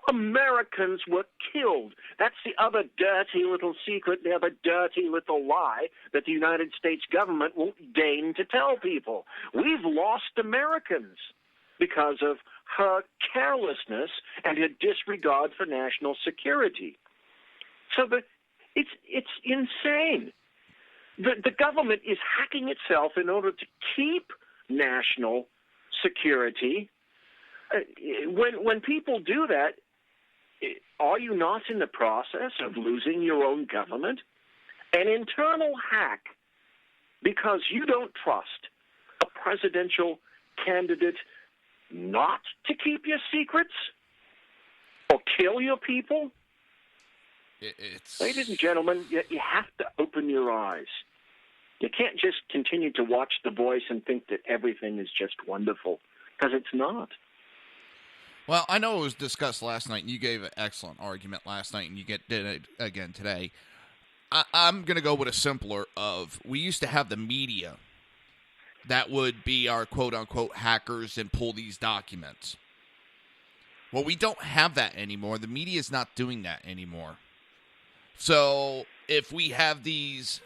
Americans were killed. That's the other dirty little secret, the other dirty little lie that the United States government won't deign to tell people. We've lost Americans because of her carelessness and her disregard for national security. So it's insane. The government is hacking itself in order to keep national security. When people do that, are you not in the process of losing your own government? An internal hack because you don't trust a presidential candidate not to keep your secrets or kill your people? Ladies and gentlemen, you have to open your eyes. You can't just continue to watch The Voice and think that everything is just wonderful, because it's not. Well, I know it was discussed last night, and you gave an excellent argument last night, and you did it again today. I'm going to go with a simpler of, we used to have the media that would be our quote-unquote hackers and pull these documents. Well, we don't have that anymore. The media is not doing that anymore. So if we have these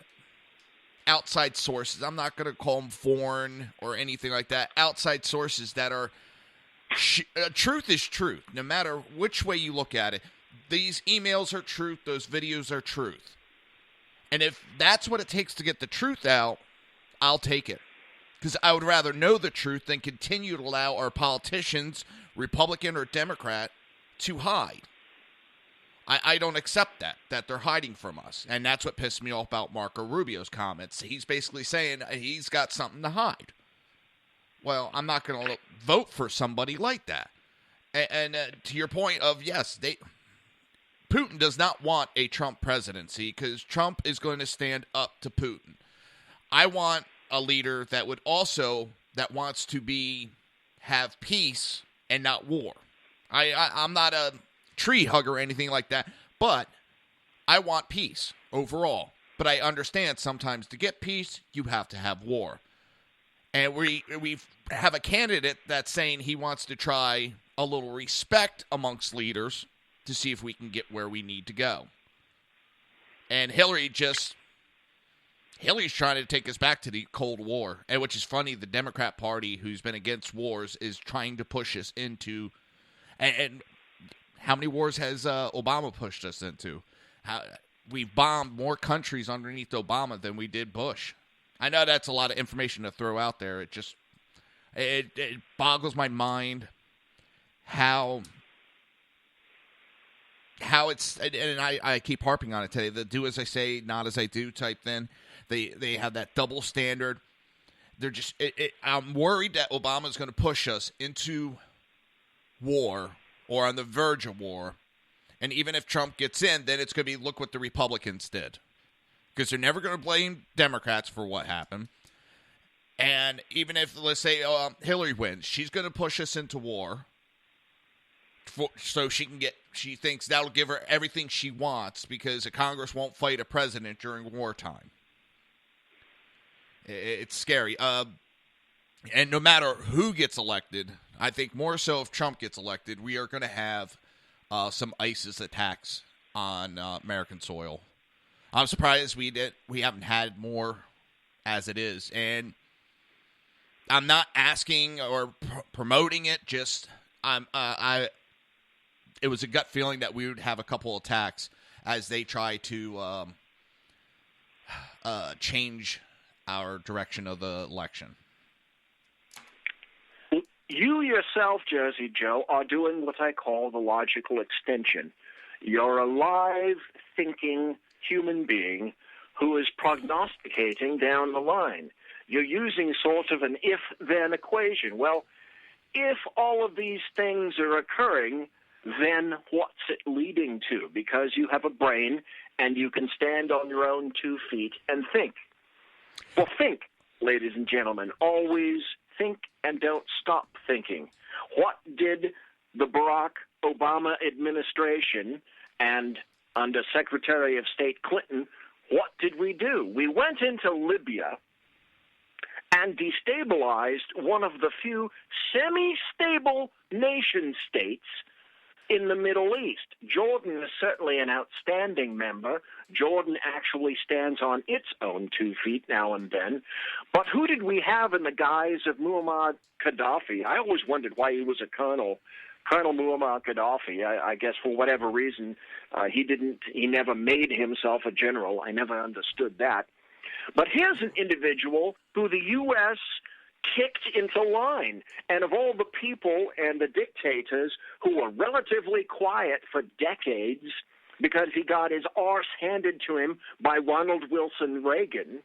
outside sources, I'm not going to call them foreign or anything like that, outside sources that are truth is truth, no matter which way you look at it. These emails are truth. Those videos are truth. And if that's what it takes to get the truth out, I'll take it. Because I would rather know the truth than continue to allow our politicians, Republican or Democrat, to hide. I don't accept that they're hiding from us. And that's what pissed me off about Marco Rubio's comments. He's basically saying he's got something to hide. Well, I'm not going to vote for somebody like that. And to your point of, yes, Putin does not want a Trump presidency because Trump is going to stand up to Putin. I want a leader that wants to have peace and not war. I'm not a tree hugger or anything like that, but I want peace overall. But I understand sometimes to get peace, you have to have war. And we have a candidate that's saying he wants to try a little respect amongst leaders to see if we can get where we need to go. And Hillary's trying to take us back to the Cold War, and which is funny. The Democrat Party, who's been against wars, is trying to push us into. And how many wars has Obama pushed us into? We've bombed more countries underneath Obama than we did Bush. I know that's a lot of information to throw out there. It boggles my mind how it's, and I keep harping on it today, the do as I say, not as I do type thing. They have that double standard. They're just, I'm worried that Obama's going to push us into war or on the verge of war. And even if Trump gets in, then it's going to be, look what the Republicans did. Because they're never going to blame Democrats for what happened. And even if, let's say, Hillary wins, she's going to push us into war so she thinks that'll give her everything she wants because the Congress won't fight a president during wartime. It's scary. And no matter who gets elected, I think more so if Trump gets elected, we are going to have some ISIS attacks on American soil. I'm surprised we haven't had more as it is. And I'm not asking or promoting it, just it was a gut feeling that we would have a couple attacks as they try to change our direction of the election. You yourself, Jersey Joe, are doing what I call the logical extension. You're a live, thinking human being who is prognosticating down the line. You're using sort of an if-then equation. Well, if all of these things are occurring, then what's it leading to? Because you have a brain and you can stand on your own 2 feet and think. Well, think, ladies and gentlemen. Always think and don't stop thinking. What did the Barack Obama administration and under Secretary of State Clinton, what did we do? We went into Libya and destabilized one of the few semi-stable nation states in the Middle East. Jordan is certainly an outstanding member. Jordan actually stands on its own 2 feet now and then. But who did we have in the guise of Muammar Gaddafi? I always wondered why he was a colonel. Colonel Muammar Gaddafi, I guess for whatever reason, he never made himself a general. I never understood that. But here's an individual who the U.S. kicked into line. And of all the people and the dictators who were relatively quiet for decades because he got his arse handed to him by Ronald Wilson Reagan,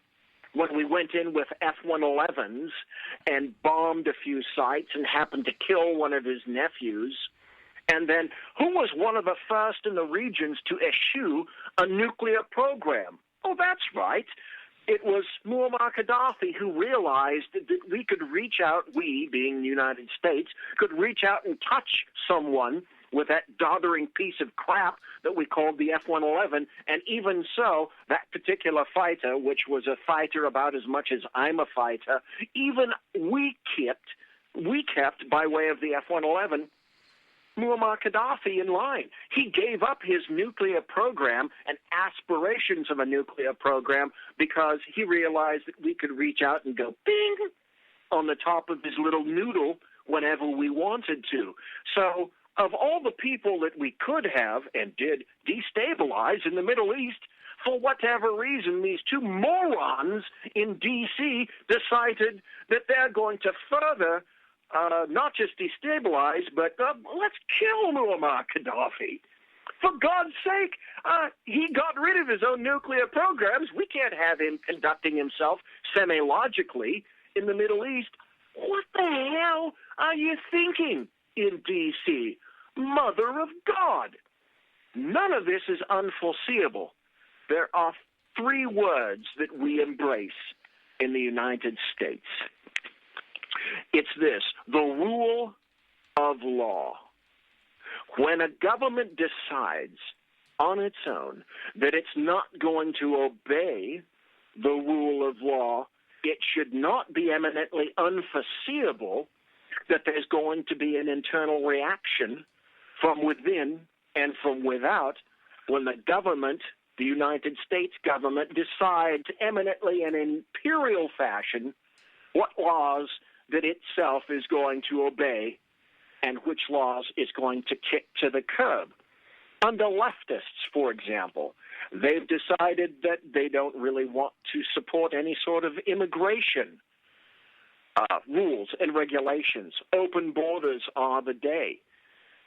when we went in with F-111s and bombed a few sites and happened to kill one of his nephews, and then who was one of the first in the regions to eschew a nuclear program? Oh, that's right. It was Muammar Gaddafi who realized that we could reach out, we, being the United States, could reach out and touch someone with that doddering piece of crap that we called the F-111, and even so, that particular fighter, which was a fighter about as much as I'm a fighter, even we kept, by way of the F-111, Muammar Gaddafi in line. He gave up his nuclear program and aspirations of a nuclear program because he realized that we could reach out and go bing on the top of his little noodle whenever we wanted to. So of all the people that we could have and did destabilize in the Middle East, for whatever reason, these two morons in D.C. decided that they're going to further not just destabilize, but let's kill Muammar Gaddafi. For God's sake, he got rid of his own nuclear programs. We can't have him conducting himself semi-logically in the Middle East. What the hell are you thinking in D.C.? Mother of God. None of this is unforeseeable. There are 3 words that we embrace in the United States. It's this: the rule of law. When a government decides on its own that it's not going to obey the rule of law, it should not be eminently unforeseeable that there's going to be an internal reaction from within and from without when the government, the United States government, decides eminently in imperial fashion what laws that itself is going to obey and which laws is going to kick to the curb. Under leftists, for example, they've decided that they don't really want to support any sort of immigration rules and regulations. Open borders are the day.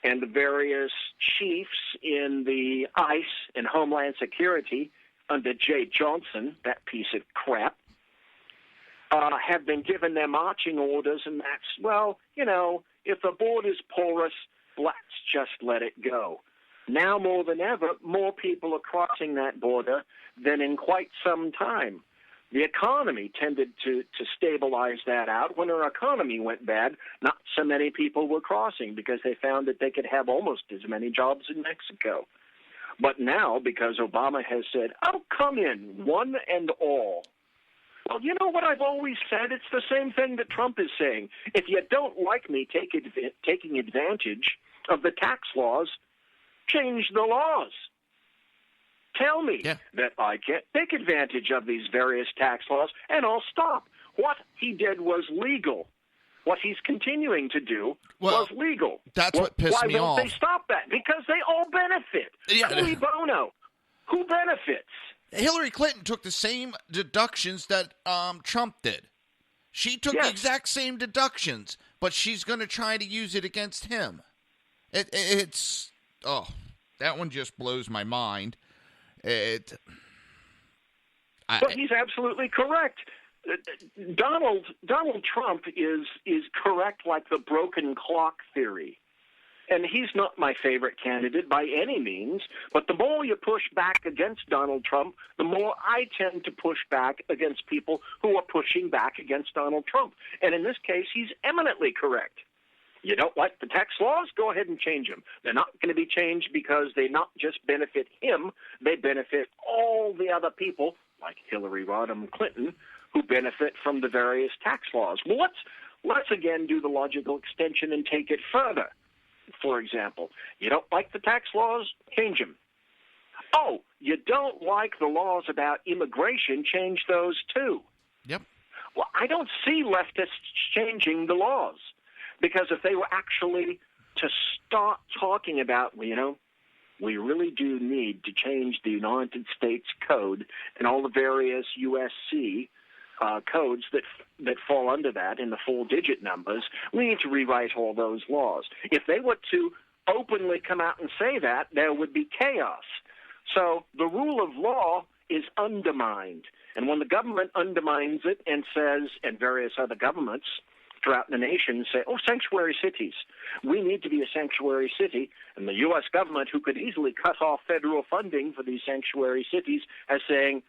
And the various chiefs in the ICE and Homeland Security under Jay Johnson, that piece of crap, have been given their marching orders, and that's, well, you know, if the border's porous, let's just let it go. Now more than ever, more people are crossing that border than in quite some time. The economy tended to stabilize that out. When our economy went bad, not so many people were crossing because they found that they could have almost as many jobs in Mexico. But now, because Obama has said, oh, come in, one and all. Well, you know what I've always said? It's the same thing that Trump is saying. If you don't like me taking advantage of the tax laws, change the laws. Tell me that I can't take advantage of these various tax laws, and I'll stop. What he did was legal. What he's continuing to do was legal. That's what pissed me off. Why won't they stop that? Because they all benefit. Cui bono. Who benefits? Hillary Clinton took the same deductions that Trump did. She took the exact same deductions, but she's going to try to use it against him. It's that one just blows my mind. Well, he's absolutely correct. Donald Trump is correct like the broken clock theory. And he's not my favorite candidate by any means, but the more you push back against Donald Trump, the more I tend to push back against people who are pushing back against Donald Trump. And in this case, he's eminently correct. You don't like the tax laws? Go ahead and change them. They're not going to be changed because they not just benefit him, they benefit all the other people, like Hillary Rodham Clinton, who benefit from the various tax laws. Well, let's again do the logical extension and take it further. For example, you don't like the tax laws? Change them. Oh, you don't like the laws about immigration? Change those too. Yep. Well, I don't see leftists changing the laws, because if they were actually to start talking about, we really do need to change the United States Code and all the various USC codes that fall under that in the 4-digit numbers, we need to rewrite all those laws. If they were to openly come out and say that, there would be chaos. So the rule of law is undermined. And when the government undermines it and says, and various other governments throughout the nation say, sanctuary cities, we need to be a sanctuary city, and the U.S. government, who could easily cut off federal funding for these sanctuary cities, is saying,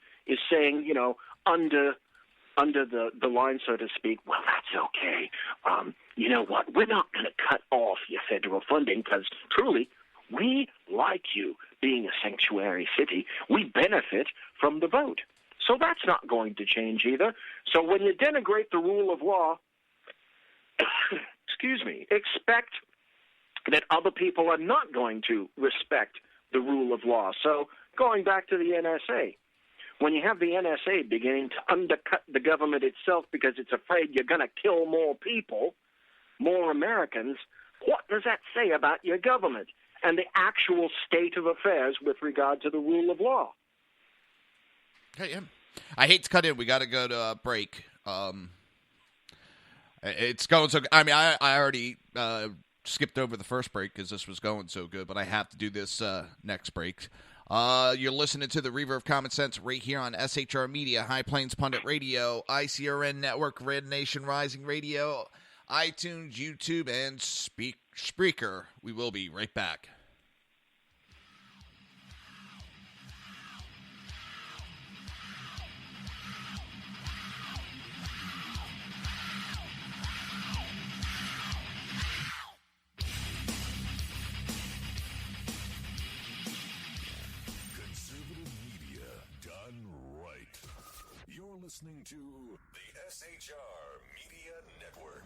under the line, so to speak, well, that's okay. You know what? We're not going to cut off your federal funding because, truly, we like you being a sanctuary city. We benefit from the vote. So that's not going to change either. So when you denigrate the rule of law, expect that other people are not going to respect the rule of law. So going back to the NSA, when you have the NSA beginning to undercut the government itself because it's afraid you're going to kill more people, more Americans, what does that say about your government and the actual state of affairs with regard to the rule of law? Hey, I hate to cut in. We got to go to a break. It's going so good. I mean, I already skipped over the first break because this was going so good, but I have to do this next break. You're listening to the Reaver of Common Sense right here on SHR Media, High Plains Pundit Radio, ICRN Network, Red Nation Rising Radio, iTunes, YouTube, and Spreaker. We will be right back. Listening to the SHR Media Network.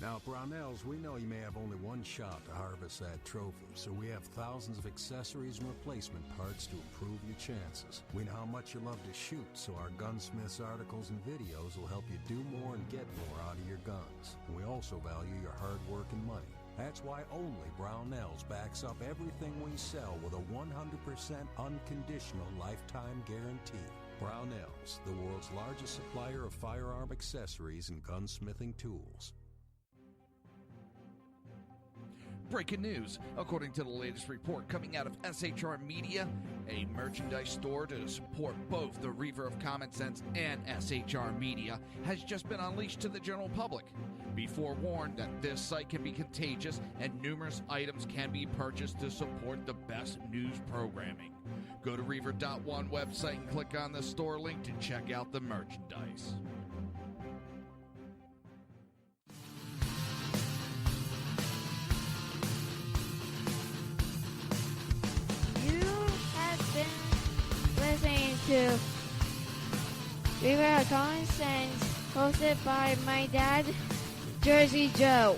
Now, at Brownells, we know you may have only one shot to harvest that trophy, so we have thousands of accessories and replacement parts to improve your chances. We know how much you love to shoot, so our gunsmiths articles and videos will help you do more and get more out of your guns. We also value your hard work and money. That's why only Brownells backs up everything we sell with a 100% unconditional lifetime guarantee. Brownells, the world's largest supplier of firearm accessories and gunsmithing tools. Breaking news. According to the latest report coming out of SHR Media, a merchandise store to support both the Reaver of Common Sense and SHR Media has just been unleashed to the general public. Be forewarned that this site can be contagious and numerous items can be purchased to support the best news programming. Go to Reaver.one website and click on the store link to check out the merchandise. You have been listening to Reaver of Common Sense, hosted by my dad, Jersey Joe.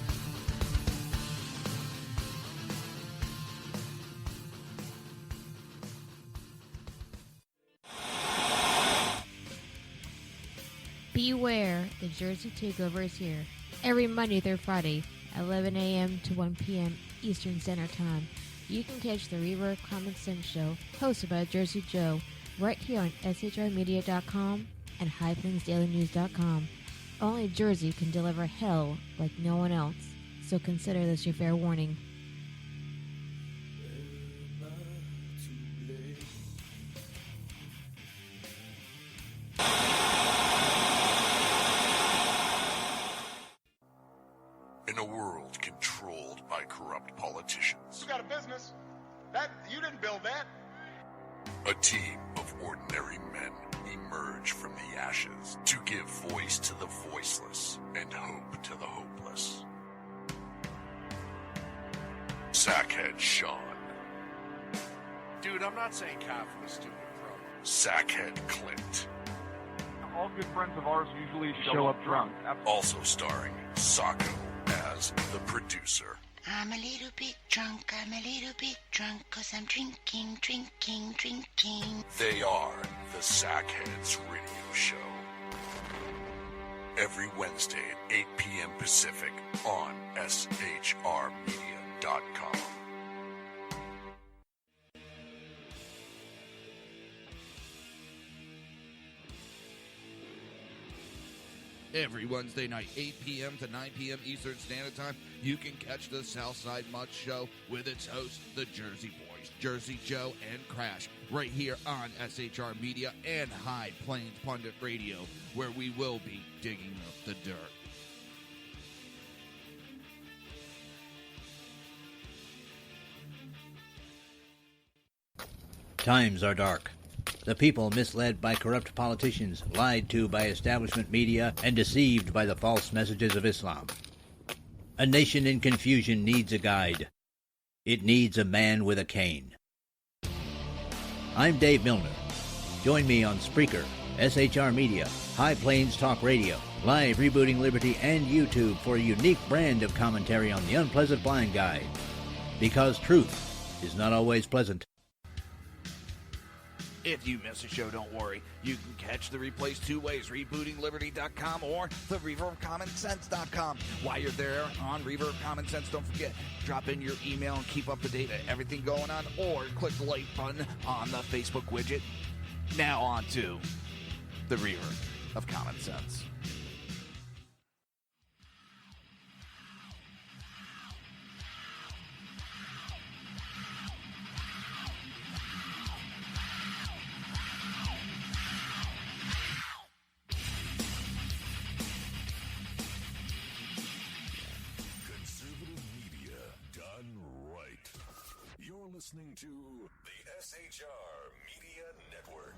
Beware, the Jersey Takeover is here. Every Monday through Friday, 11 a.m. to 1 p.m. Eastern Standard Time. You can catch the Reaver of Common Sense show, hosted by Jersey Joe, right here on SHRmedia.com and HighPlainsDailyNews.com. Only Jersey can deliver hell like no one else, so consider this your fair warning. in a world controlled by corrupt politicians. You got a business. That you didn't build that. A team of ordinary men emerge from the ashes to give voice to the voiceless and hope to the hopeless. Sackhead Sean. Dude, I'm not saying cop for the stupid pro. Sackhead Clint. All good friends of ours usually show up drunk. Also starring Sacco as the producer. I'm a little bit drunk, 'cause I'm drinking. They are the Sackheads Radio Show. Every Wednesday at 8 p.m. Pacific on shrmedia.com. Every Wednesday night, 8 p.m. to 9 p.m. Eastern Standard Time, you can catch the Southside Mutt Show with its hosts, the Jersey Boys, Jersey Joe and Crash, right here on SHR Media and High Plains Pundit Radio, where we will be digging up the dirt. Times are dark. The people misled by corrupt politicians, lied to by establishment media, and deceived by the false messages of Islam. A nation in confusion needs a guide. It needs a man with a cane. I'm Dave Milner. Join me on Spreaker, SHR Media, High Plains Talk Radio, Live Rebooting Liberty, and YouTube for a unique brand of commentary on the unpleasant blind guide. Because truth is not always pleasant. If you miss a show, don't worry. You can catch the replays two ways, rebootingliberty.com or the Reaver of Common Sense.com. While you're there on Reaver of Common Sense, don't forget, drop in your email and keep up to date on everything going on, or click the like button on the Facebook widget. Now on to the Reaver of Common Sense. Listening to the SHR Media Network.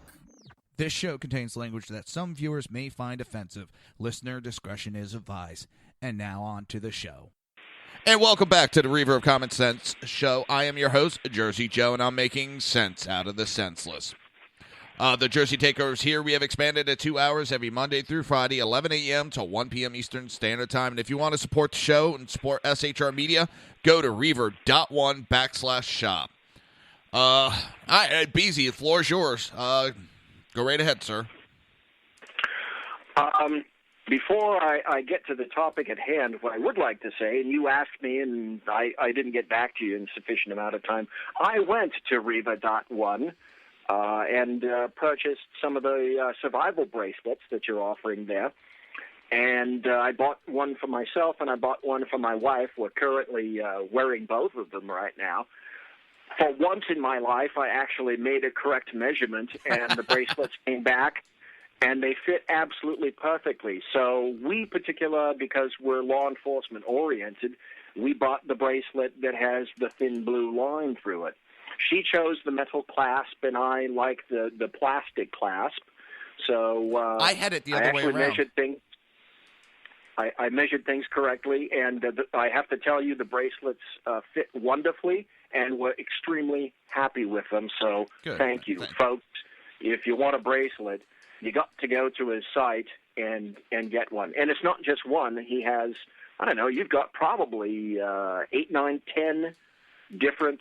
This show contains language that some viewers may find offensive. Listener discretion is advised. And now on to the show. And welcome back to the Reaver of Common Sense show. I am your host, Jersey Joe, and I'm making sense out of the senseless. The Jersey Takeover is here. We have expanded to 2 hours every Monday through Friday, 11 a.m. to 1 p.m. Eastern Standard Time. And if you want to support the show and support SHR Media, go to reaver.1/shop. All right, Beezy, the floor is yours. Go right ahead, sir. Before I get to the topic at hand, what I would like to say, and you asked me, and I didn't get back to you in sufficient amount of time, I went to Reva.1 and purchased some of the survival bracelets that you're offering there. And I bought one for myself, and I bought one for my wife. We're currently wearing both of them right now. For once in my life, I actually made a correct measurement, and the bracelets came back, and they fit absolutely perfectly. So we particular, because we're law enforcement oriented, we bought the bracelet that has the thin blue line through it. She chose the metal clasp, and I like the plastic clasp. So I had it the other way around. I measured things correctly, and I have to tell you, the bracelets fit wonderfully, and we're extremely happy with them. So thank you, folks. If you want a bracelet, you got to go to his site and get one. And it's not just one. He has, I don't know, you've got probably 8, 9, 10 different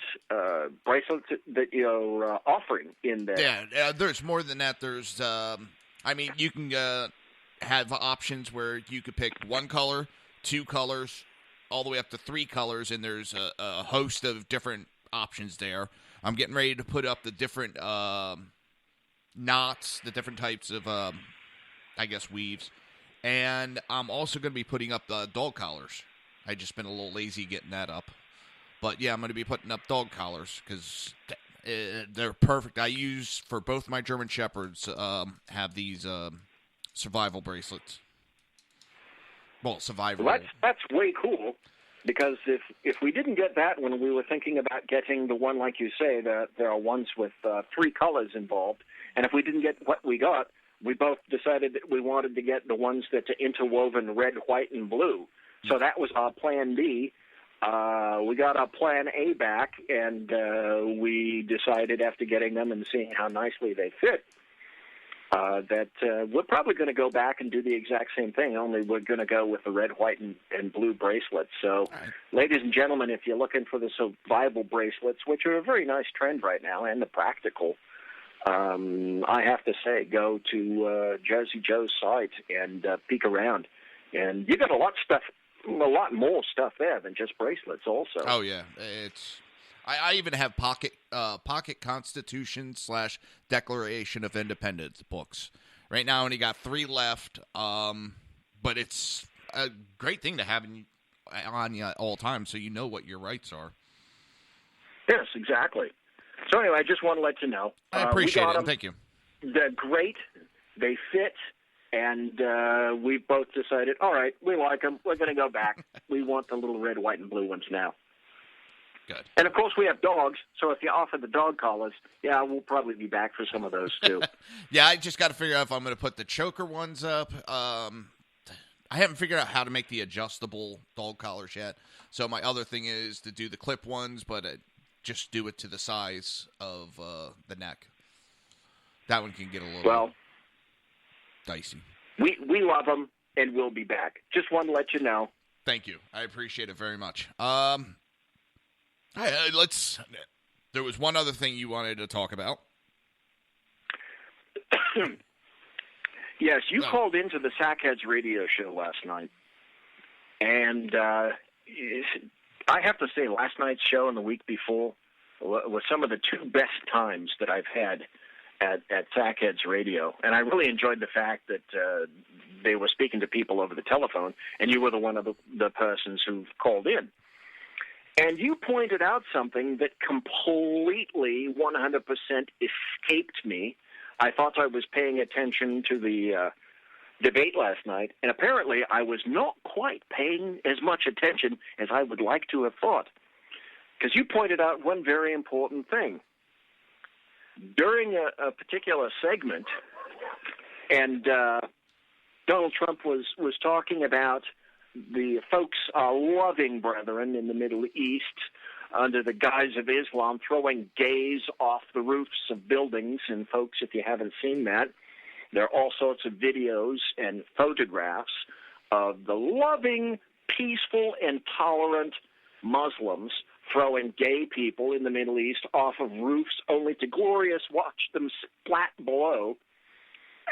bracelets that you're offering in there. Yeah, there's more than that. There's, you can have options where you could pick one color, 2 colors, all the way up to 3 colors, and there's a host of different options there. I'm getting ready to put up the different knots, the different types of, weaves. And I'm also going to be putting up the dog collars. I just been a little lazy getting that up. But, yeah, I'm going to be putting up dog collars because they're perfect. I use, for both my German Shepherds, have these survival bracelets. Well, survivor. Well, that's way cool, because if we didn't get that one, we were thinking about getting the one, like you say, that there are ones with 3 colors involved. And if we didn't get what we got, we both decided that we wanted to get the ones that are interwoven red, white, and blue. So that was our plan B. We got our plan A back, and we decided after getting them and seeing how nicely they fit, that we're probably going to go back and do the exact same thing, only we're going to go with the red, white, and blue bracelets. So, ladies and gentlemen, if you're looking for the survival bracelets, which are a very nice trend right now, and the practical, I have to say, go to Jersey Joe's site and peek around. And you got a lot more stuff there than just bracelets also. Oh, yeah. I even have pocket Constitution / Declaration of Independence books. Right now, I only got 3 left, but it's a great thing to have on you at all times, so you know what your rights are. Yes, exactly. So anyway, I just want to let you know. I appreciate it. Thank you. They're great. They fit. And we both decided, all right, we like them. We're going to go back. We want the little red, white, and blue ones now. Good. And, of course, we have dogs, so if you offer the dog collars, yeah, we'll probably be back for some of those, too. Yeah, I just got to figure out if I'm going to put the choker ones up. I haven't figured out how to make the adjustable dog collars yet. So my other thing is to do the clip ones, but just do it to the size of the neck. That one can get a little dicey. We love them, and we'll be back. Just want to let you know. Thank you. I appreciate it very much. There was one other thing you wanted to talk about. Yes, you called into the Sackheads radio show last night. And I have to say, last night's show and the week before were some of the 2 best times that I've had at Sackheads Radio. And I really enjoyed the fact that they were speaking to people over the telephone, and you were one of the persons who called in. And you pointed out something that completely 100% escaped me. I thought I was paying attention to the debate last night, and apparently I was not quite paying as much attention as I would like to have thought. Because you pointed out one very important thing. During a particular segment, and Donald Trump was talking about the folks, our loving brethren in the Middle East, under the guise of Islam, throwing gays off the roofs of buildings. And folks, if you haven't seen that, there are all sorts of videos and photographs of the loving, peaceful, and tolerant Muslims throwing gay people in the Middle East off of roofs, only to glorious watch them splat below.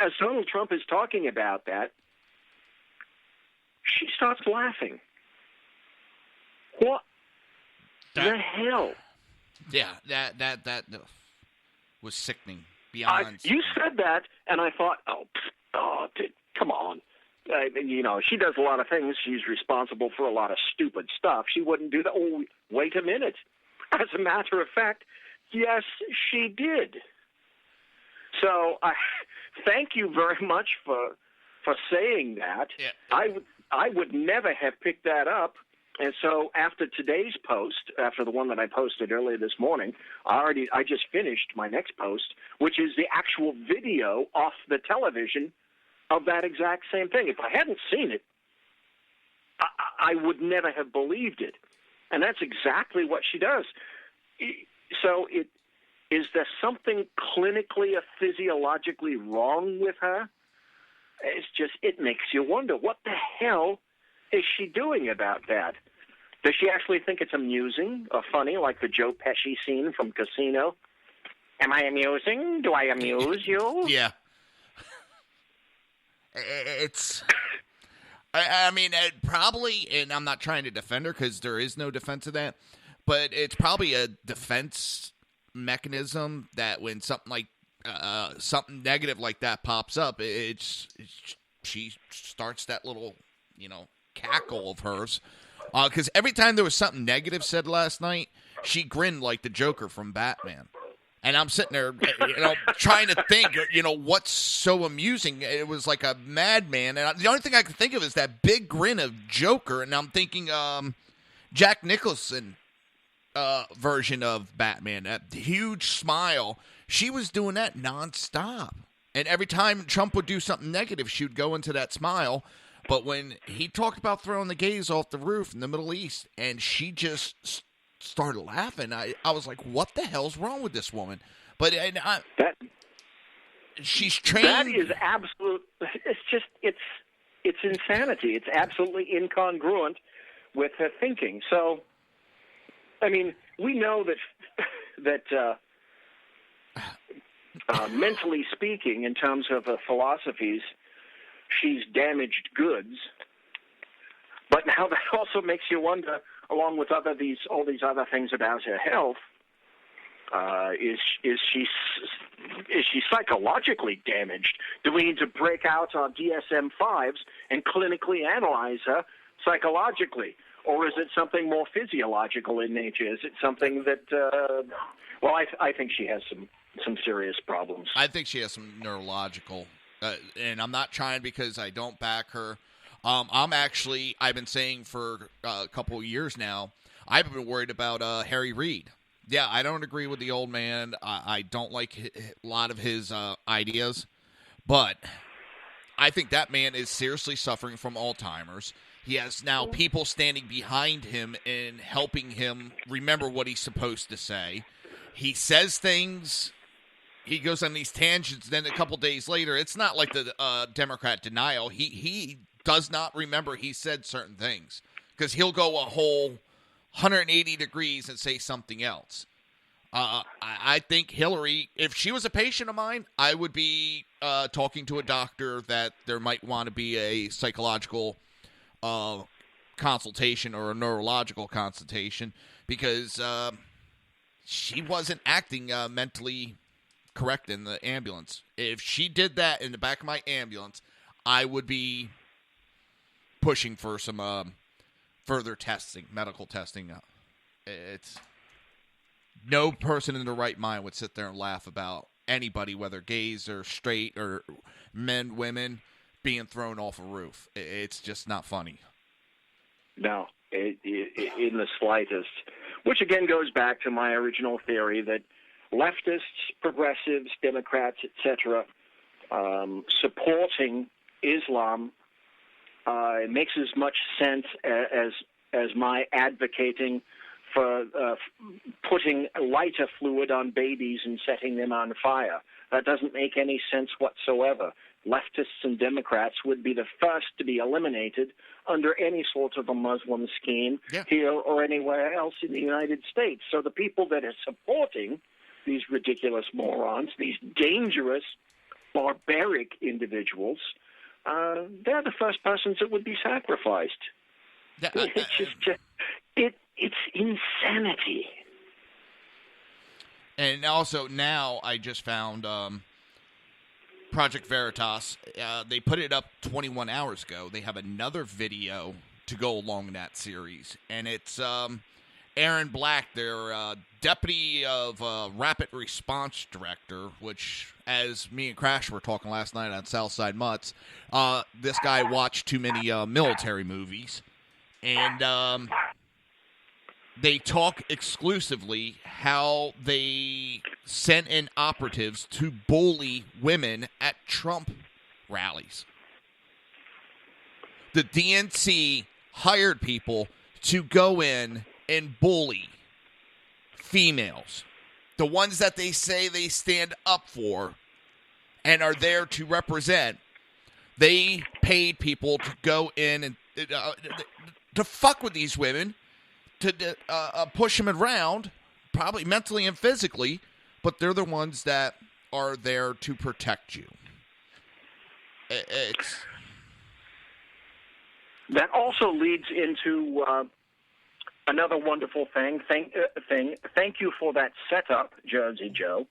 As Donald Trump is talking about that, she starts laughing. What the hell? Yeah, that was sickening. Beyond. You said that, and I thought, come on. She does a lot of things. She's responsible for a lot of stupid stuff. She wouldn't do that. Oh, wait a minute. As a matter of fact, yes, she did. So thank you very much for saying that. Yeah. I would never have picked that up. And so after today's post, after the one that I posted earlier this morning, I just finished my next post, which is the actual video off the television of that exact same thing. If I hadn't seen it, I would never have believed it. And that's exactly what she does. So is there something clinically or physiologically wrong with her? It makes you wonder, what the hell is she doing about that? Does she actually think it's amusing or funny, like the Joe Pesci scene from Casino? Am I amusing? Do I amuse you? Yeah. I mean, it probably, and I'm not trying to defend her because there is no defense of that, but it's probably a defense mechanism that when something like something negative like that pops up, she starts that little, cackle of hers. Because every time there was something negative said last night, she grinned like the Joker from Batman. And I'm sitting there, trying to think, what's so amusing. It was like a madman. And the only thing I could think of is that big grin of Joker. And I'm thinking Jack Nicholson version of Batman, that huge smile. She was doing that nonstop. And every time Trump would do something negative, she would go into that smile. But when he talked about throwing the gays off the roof in the Middle East, and she just started laughing, I was like, what the hell's wrong with this woman? But she's trained. That is absolute. It's insanity. It's absolutely incongruent with her thinking. So, I mean, we know that mentally speaking, in terms of her philosophies, she's damaged goods. But now that also makes you wonder, along with all these other things about her health, is she psychologically damaged? Do we need to break out our DSM-5s and clinically analyze her psychologically? Or is it something more physiological in nature? Is it something that, I think she has some serious problems. I think she has some neurological, and I'm not trying because I don't back her. I've been saying for a couple of years now, I've been worried about Harry Reid. Yeah, I don't agree with the old man. I don't like a lot of his ideas, but I think that man is seriously suffering from Alzheimer's. He has now people standing behind him and helping him remember what he's supposed to say. He says things, he goes on these tangents, then a couple days later, it's not like the Democrat denial. He does not remember he said certain things because he'll go a whole 180 degrees and say something else. I think Hillary, if she was a patient of mine, I would be talking to a doctor that there might want to be a psychological consultation or a neurological consultation because she wasn't acting mentally correct in the ambulance. If she did that in the back of my ambulance, I would be pushing for some further testing, medical testing. It's no person in their right mind would sit there and laugh about anybody, whether gays or straight or men, women, being thrown off a roof. It's just not funny. No, in the slightest. Which again goes back to my original theory that leftists, progressives, Democrats, etc., supporting Islam makes as much sense as my advocating for putting lighter fluid on babies and setting them on fire. That doesn't make any sense whatsoever. Leftists and Democrats would be the first to be eliminated under any sort of a Muslim scheme here or anywhere else in the United States. So the people that are supporting these ridiculous morons, these dangerous, barbaric individuals, they're the first persons that would be sacrificed. It's insanity. And also now I just found Project Veritas. They put it up 21 hours ago. They have another video to go along that series. And it's Aaron Black, their deputy of rapid response director, which, as me and Crash were talking last night on Southside Mutts, this guy watched too many military movies. And they talk exclusively how they sent in operatives to bully women at Trump rallies. The DNC hired people to go in and bully females, the ones that they say they stand up for and are there to represent. They paid people to go in and to fuck with these women, to push them around, probably mentally and physically, but they're the ones that are there to protect you. That also leads into another wonderful thing. Thank you for that setup, Jersey Joe.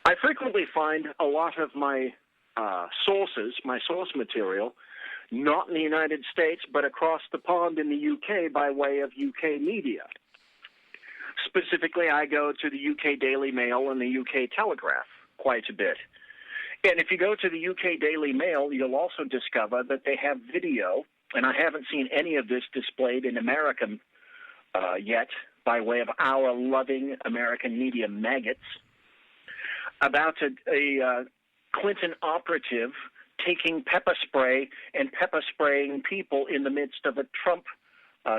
I frequently find a lot of my sources, my source material, not in the United States, but across the pond in the UK by way of UK media. Specifically, I go to the UK Daily Mail and the UK Telegraph quite a bit. And if you go to the UK Daily Mail, you'll also discover that they have video, and I haven't seen any of this displayed in America yet by way of our loving American media maggots, about a Clinton operative taking pepper spray and pepper spraying people in the midst of a Trump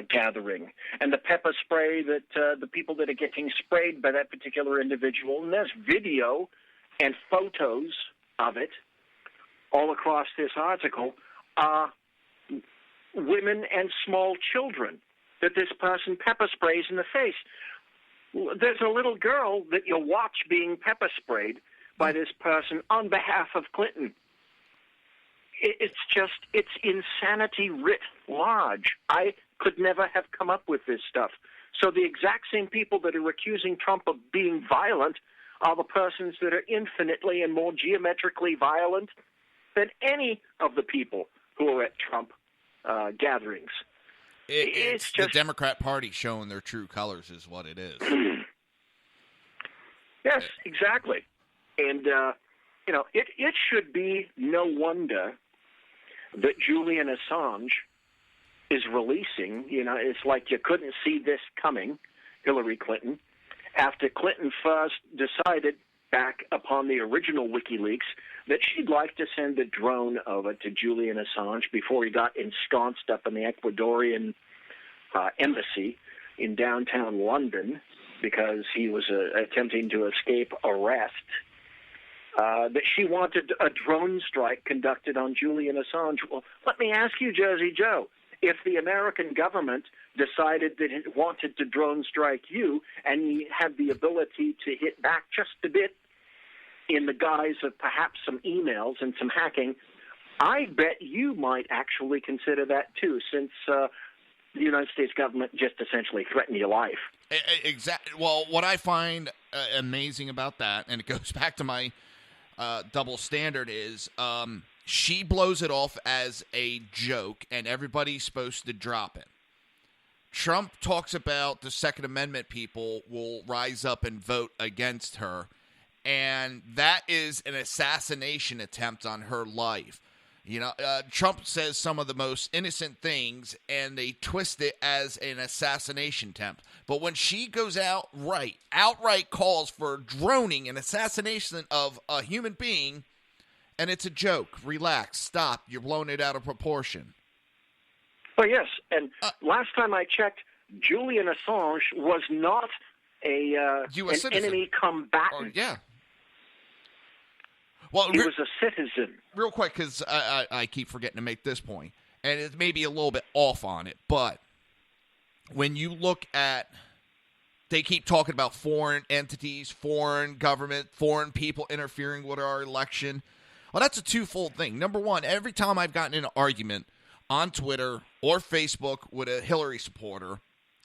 gathering, and the pepper spray that the people that are getting sprayed by that particular individual, and there's video and photos of it all across this article, are women and small children that this person pepper sprays in the face. There's a little girl that you watch being pepper sprayed by this person on behalf of Clinton. It's insanity writ large. I could never have come up with this stuff. So the exact same people that are accusing Trump of being violent are the persons that are infinitely and more geometrically violent than any of the people who are at Trump gatherings. It's just the Democrat Party showing their true colors is what it is. Yes, exactly. And, it should be no wonder that Julian Assange is releasing. It's like you couldn't see this coming, Hillary Clinton, after Clinton first decided back upon the original WikiLeaks that she'd like to send a drone over to Julian Assange before he got ensconced up in the Ecuadorian embassy in downtown London because he was attempting to escape arrest, that she wanted a drone strike conducted on Julian Assange. Well, let me ask you, Jersey Joe, if the American government decided that it wanted to drone strike you and you had the ability to hit back just a bit in the guise of perhaps some emails and some hacking, I bet you might actually consider that too, since the United States government just essentially threatened your life. Exactly. Well, what I find amazing about that, and it goes back to my double standard, is she blows it off as a joke, and everybody's supposed to drop it. Trump talks about the Second Amendment people will rise up and vote against her, and that is an assassination attempt on her life. Trump says some of the most innocent things, and they twist it as an assassination attempt. But when she goes outright calls for droning an assassination of a human being, and it's a joke. Relax. Stop. You're blowing it out of proportion. Well, yes. And last time I checked, Julian Assange was not an enemy combatant. Yeah. Well, he was a citizen. Real quick, because I keep forgetting to make this point, and it may be a little bit off on it, but when you look at, they keep talking about foreign entities, foreign government, foreign people interfering with our election. Well, that's a twofold thing. Number one, every time I've gotten in an argument on Twitter or Facebook with a Hillary supporter,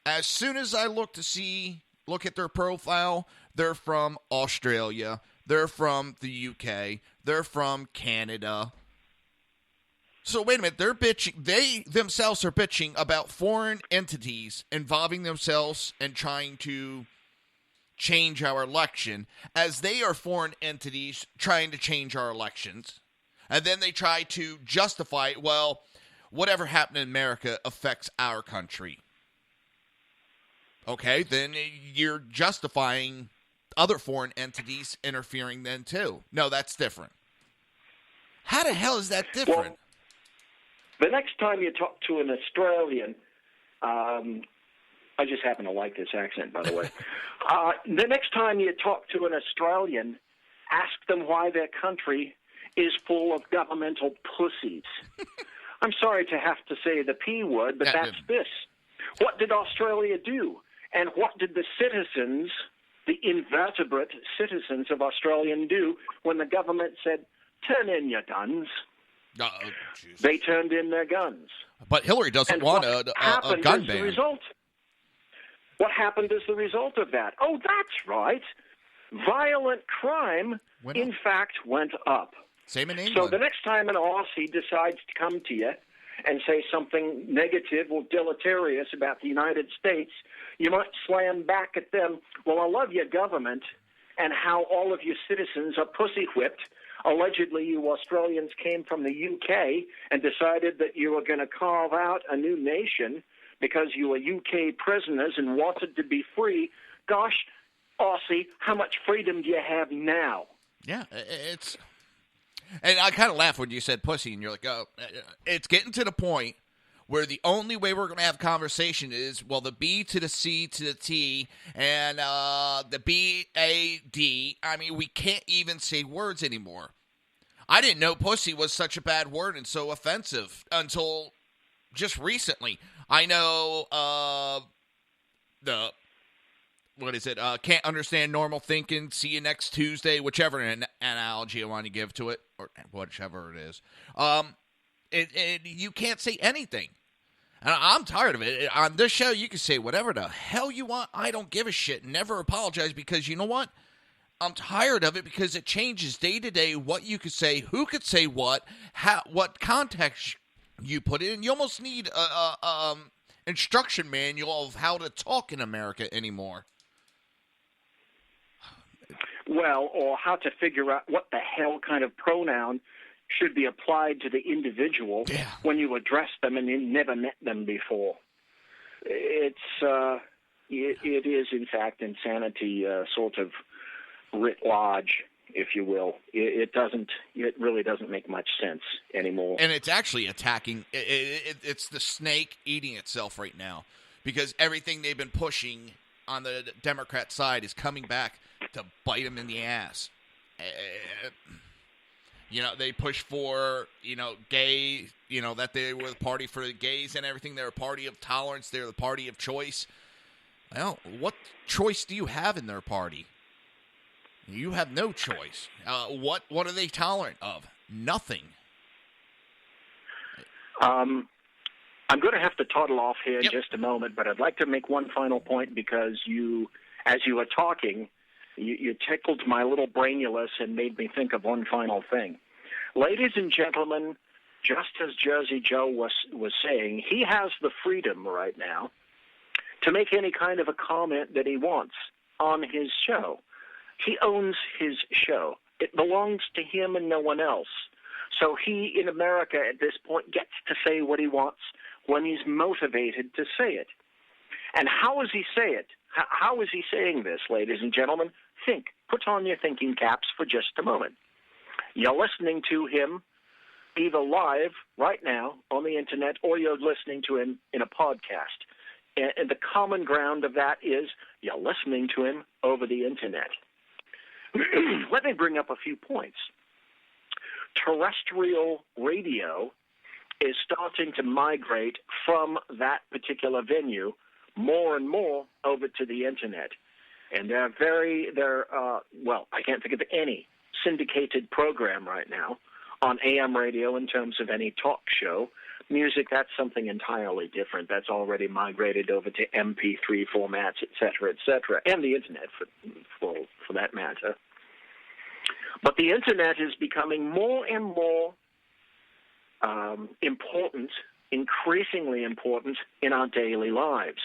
as soon as I look at their profile, they're from Australia, they're from the UK, they're from Canada. So wait a minute, they're bitching. They themselves are bitching about foreign entities involving themselves and trying to change our election, as they are foreign entities trying to change our elections. And then they try to justify, well, whatever happened in America affects our country. Okay, then you're justifying other foreign entities interfering then too. No, that's different. How the hell is that different? Well, the next time you talk to an Australian, I just happen to like this accent, by the way. The next time you talk to an Australian, ask them why their country is full of governmental pussies. I'm sorry to have to say the P word, but that's this. What did Australia do? And what did the citizens, the invertebrate citizens of Australia do when the government said, turn in your guns? They turned in their guns. But Hillary doesn't want a gun ban. What happened as the result of that? Oh, that's right. Violent crime, in fact, went up. Same in England. So the next time an Aussie decides to come to you and say something negative or deleterious about the United States, you might slam back at them, well, I love your government and how all of your citizens are pussy whipped. Allegedly, you Australians came from the UK and decided that you were going to carve out a new nation because you were UK prisoners and wanted to be free. Gosh, Aussie, how much freedom do you have now? Yeah, it's... And I kind of laughed when you said pussy, and you're like, oh, it's getting to the point where the only way we're going to have conversation is, well, the B to the C to the T and the B-A-D. I mean, we can't even say words anymore. I didn't know pussy was such a bad word and so offensive until just recently. I know can't understand normal thinking, see you next Tuesday, whichever analogy I want to give to it, or whichever it is. You can't say anything. And I'm tired of it. On this show, you can say whatever the hell you want. I don't give a shit. Never apologize, because you know what? I'm tired of it because it changes day to day what you could say, who could say what context you put it in. You almost need a instruction manual of how to talk in America anymore. Well, or how to figure out what the hell kind of pronoun should be applied to the individual when you address them and you never met them before. It is, in fact, insanity, sort of writ large, if you will. It really doesn't make much sense anymore. And it's actually attacking. It's the snake eating itself right now, because everything they've been pushing on the Democrat side is coming back to bite them in the ass. They push for, gay, that they were the party for the gays and everything. They're a party of tolerance. They're the party of choice. Well, what choice do you have in their party? You have no choice. What are they tolerant of? Nothing. I'm going to have to toddle off here in just a moment, but I'd like to make one final point, because as you were talking, you tickled my little brainulus and made me think of one final thing. Ladies and gentlemen, just as Jersey Joe was saying, he has the freedom right now to make any kind of a comment that he wants on his show. He owns his show. It belongs to him and no one else. So he, in America at this point, gets to say what he wants when he's motivated to say it. And how does he say it? How is he saying this, ladies and gentlemen? Think. Put on your thinking caps for just a moment. You're listening to him either live right now on the internet, or you're listening to him in a podcast. And the common ground of that is you're listening to him over the internet. Let me bring up a few points. Terrestrial radio is starting to migrate from that particular venue more and more over to the internet. And I can't think of any syndicated program right now on AM radio in terms of any talk show. Music, that's something entirely different. That's already migrated over to MP3 formats, et cetera, and the internet for that matter. But the internet is becoming more and more important, increasingly important in our daily lives.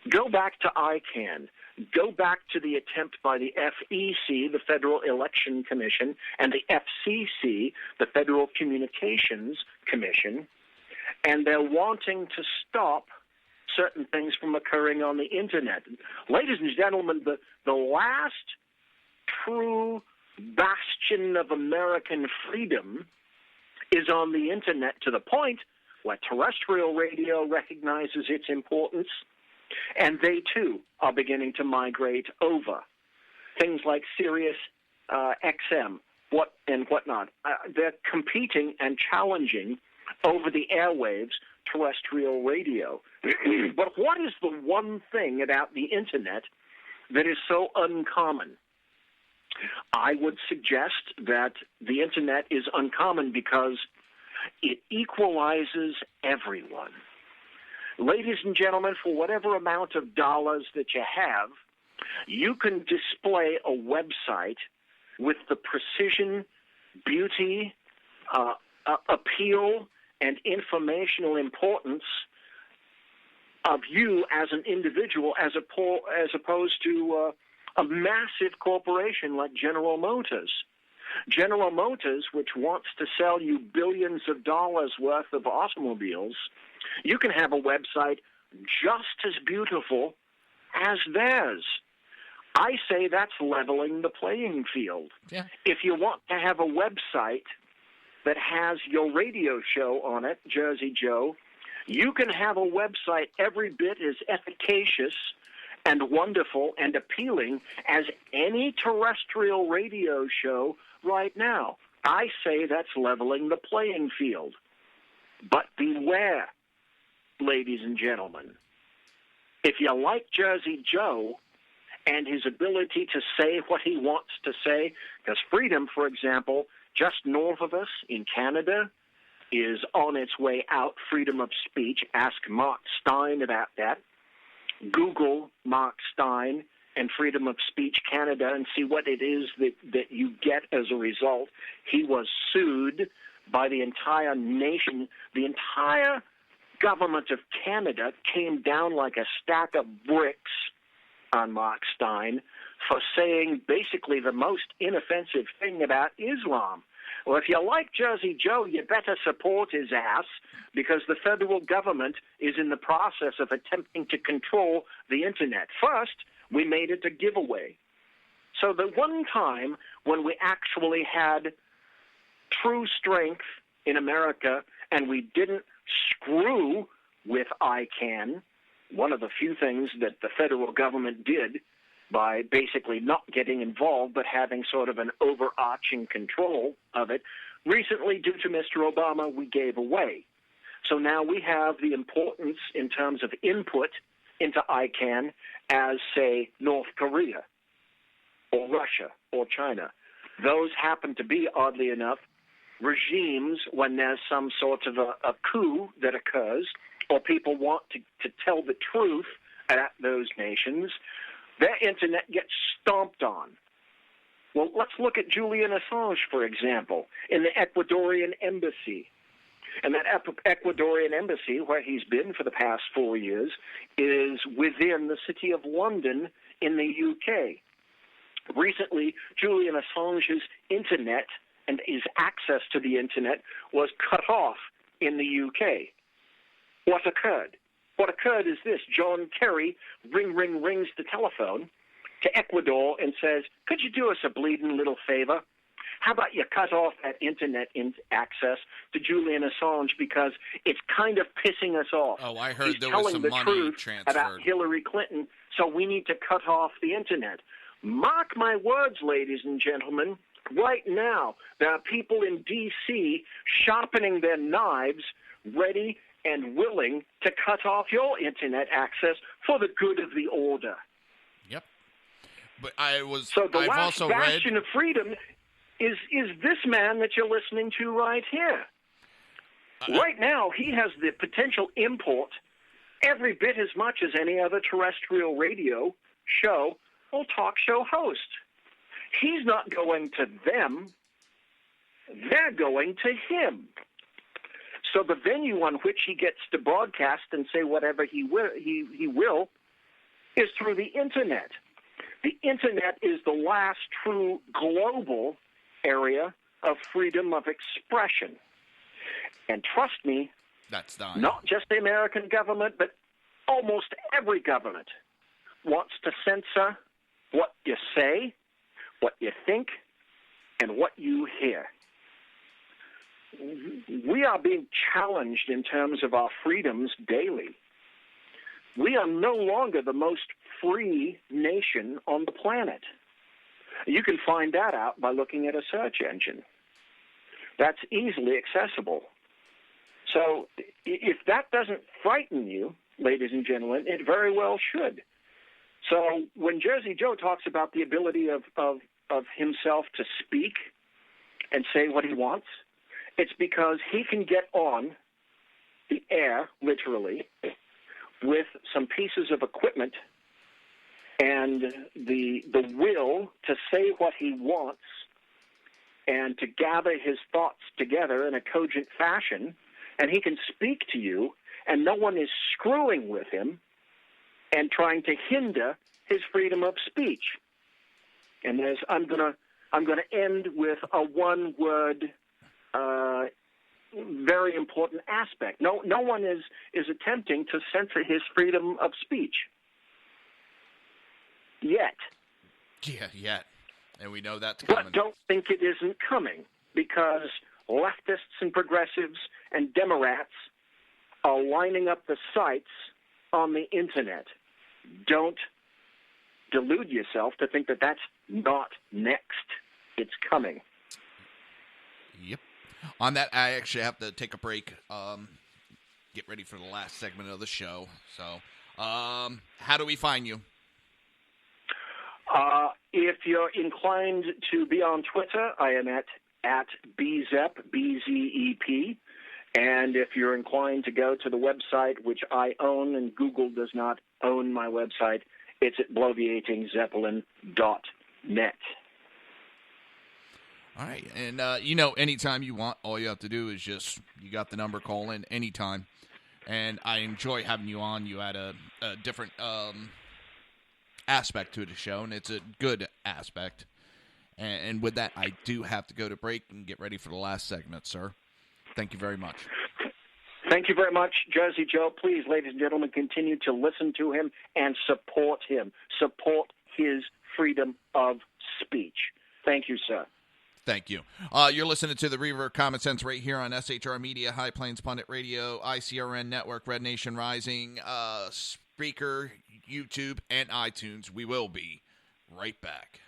Go back to ICANN. Go back to the attempt by the FEC, the Federal Election Commission, and the FCC, the Federal Communications Commission, and they're wanting to stop certain things from occurring on the internet. Ladies and gentlemen, the last true bastion of American freedom is on the internet, to the point where terrestrial radio recognizes its importance, and they too are beginning to migrate over. Things like Sirius XM and whatnot. They're competing and challenging over the airwaves terrestrial radio. But what is the one thing about the internet that is so uncommon? I would suggest that the internet is uncommon because it equalizes everyone. Ladies and gentlemen, for whatever amount of dollars that you have, you can display a website with the precision, beauty, appeal, and informational importance of you as an individual as opposed to a massive corporation like General Motors. General Motors, which wants to sell you billions of dollars worth of automobiles, you can have a website just as beautiful as theirs. I say that's leveling the playing field. Yeah. If you want to have a website that has your radio show on it, Jersey Joe, you can have a website every bit as efficacious and wonderful and appealing as any terrestrial radio show right now. I say that's leveling the playing field. But beware, ladies and gentlemen. If you like Jersey Joe and his ability to say what he wants to say, because Freedom, for example, just north of us in Canada, is on its way out, freedom of speech. Ask Mark Stein about that. Google Mark Stein and Freedom of Speech Canada and see what it is that you get as a result. He was sued by the entire nation. The entire government of Canada came down like a stack of bricks on Mark Stein for saying basically the most inoffensive thing about Islam. Well, if you like Jersey Joe, you better support his ass because the federal government is in the process of attempting to control the Internet. First, we made it a giveaway. So the one time when we actually had true strength in America and we didn't screw with ICANN, one of the few things that the federal government did by basically not getting involved but having sort of an overarching control of it, recently, due to Mr. Obama, we gave away. So now we have the importance in terms of input into ICANN as, say, North Korea or Russia or China. Those happen to be, oddly enough, regimes when there's some sort of a coup that occurs or people want to tell the truth at those nations. Their Internet gets stomped on. Well, let's look at Julian Assange, for example, in the Ecuadorian embassy. And that Ecuadorian embassy, where he's been for the past 4 years, is within the city of London in the UK. Recently, Julian Assange's Internet and his access to the Internet was cut off in the UK. What occurred? What occurred is this. John Kerry rings the telephone to Ecuador and says, could you do us a bleeding little favor? How about you cut off that Internet access to Julian Assange because it's kind of pissing us off. Oh, I heard He's there was telling some the money truth transferred. about Hillary Clinton, so we need to cut off the Internet. Mark my words, ladies and gentlemen, right now there are people in D.C. sharpening their knives, ready and willing to cut off your Internet access for the good of the order. Yep. But I've last also bastion read... of freedom is this man that you're listening to right here. Right now, he has the potential import every bit as much as any other terrestrial radio show or talk show host. He's not going to them. They're going to him. So the venue on which he gets to broadcast and say whatever he will is through the Internet. The Internet is the last true global area of freedom of expression. And trust me, that's dying. Not just the American government, but almost every government wants to censor what you say, what you think, and what you hear. We are being challenged in terms of our freedoms daily. We are no longer the most free nation on the planet. You can find that out by looking at a search engine. That's easily accessible. So if that doesn't frighten you, ladies and gentlemen, it very well should. So when Jersey Joe talks about the ability of himself to speak and say what he wants, it's because he can get on the air, literally, with some pieces of equipment and the will to say what he wants and to gather his thoughts together in a cogent fashion and he can speak to you, and no one is screwing with him and trying to hinder his freedom of speech. And I'm gonna end with a one-word, very important aspect. No one is attempting to censor his freedom of speech yet. Yeah, yet. And we know that's coming. But don't think it isn't coming, because leftists and progressives and Democrats are lining up the sites on the internet. Don't delude yourself to think that that's not next. It's coming. Yep. On that, I actually have to take a break. Get ready for the last segment of the show. So, how do we find you? If you're inclined to be on Twitter, I am at BZEP, BZEP. And if you're inclined to go to the website, which I own and Google does not own my website, it's at bloviatingzeppelin.net. All right. And, anytime you want, all you have to do is you got the number, call in anytime. And I enjoy having you on. You had a different aspect to the show, and it's a good aspect. And with that, I do have to go to break and get ready for the last segment, sir. Thank you very much. Thank you very much, Jersey Joe. Please, ladies and gentlemen, continue to listen to him and support him. Support his freedom of speech. Thank you, sir. Thank you. You're listening to the Reaver of Common Sense right here on SHR Media, High Plains Pundit Radio, ICRN Network, Red Nation Rising, Spreaker, YouTube, and iTunes. We will be right back.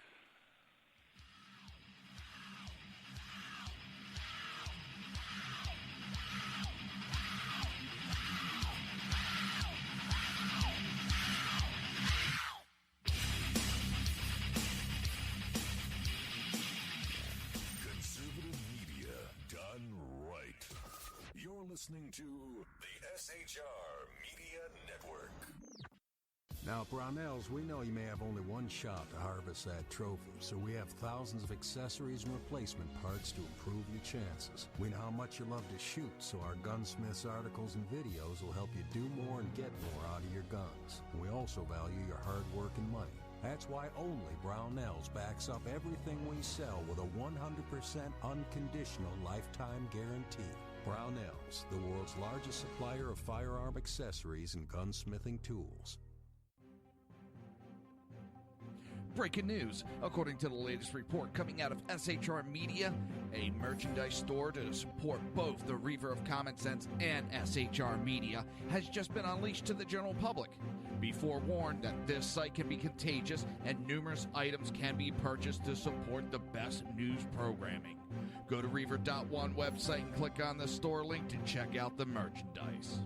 Listening to the SHR Media Network. Now, at Brownells, we know you may have only one shot to harvest that trophy, so we have thousands of accessories and replacement parts to improve your chances. We know how much you love to shoot, so our gunsmiths articles and videos will help you do more and get more out of your guns. And we also value your hard work and money. That's why only Brownells backs up everything we sell with a 100% unconditional lifetime guarantee. Brownells, the world's largest supplier of firearm accessories and gunsmithing tools. Breaking news. According to the latest report coming out of SHR Media, a merchandise store to support both the Reaver of Common Sense and SHR Media has just been unleashed to the general public. Be forewarned that this site can be contagious and numerous items can be purchased to support the best news programming. Go to Reaver.one website and click on the store link to check out the merchandise.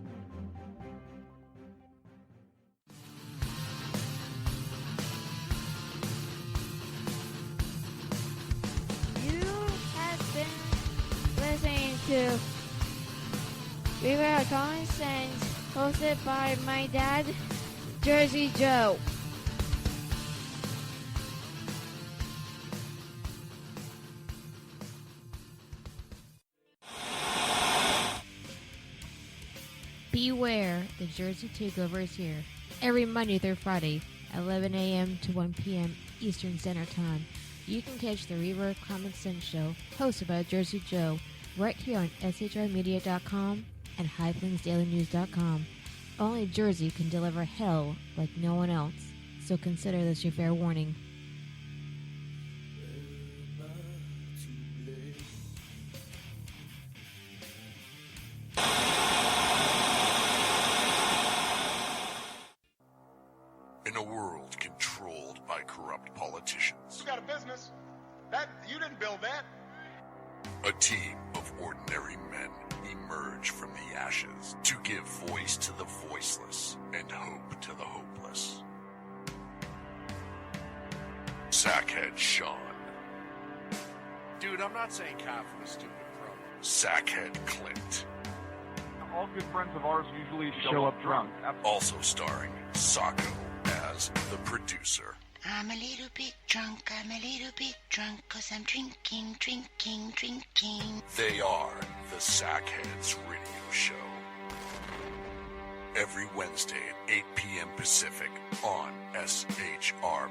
Listening to Reaver of Common Sense, hosted by my dad, Jersey Joe. Beware, the Jersey Takeover is here. Every Monday through Friday, 11 a.m. to 1 p.m. Eastern Standard Time. You can catch the Reaver of Common Sense show, hosted by Jersey Joe, right here on shrmedia.com and highplainsdailynews.com. Only Jersey can deliver hell like no one else, so consider this your fair warning. In a world controlled by corrupt politicians, You got a business. That you didn't build that. a team of ordinary men emerge from the ashes to give voice to the voiceless and hope to the hopeless. Sackhead Sean, Dude, I'm not saying cop for the stupid pro. Sackhead Clint, All good friends of ours usually show up drunk. also starring Sacco as the producer. I'm a little bit drunk, I'm a little bit drunk, 'cause I'm drinking. They are the Sackheads Radio Show. Every Wednesday at 8 p.m. Pacific on shrmedia.com.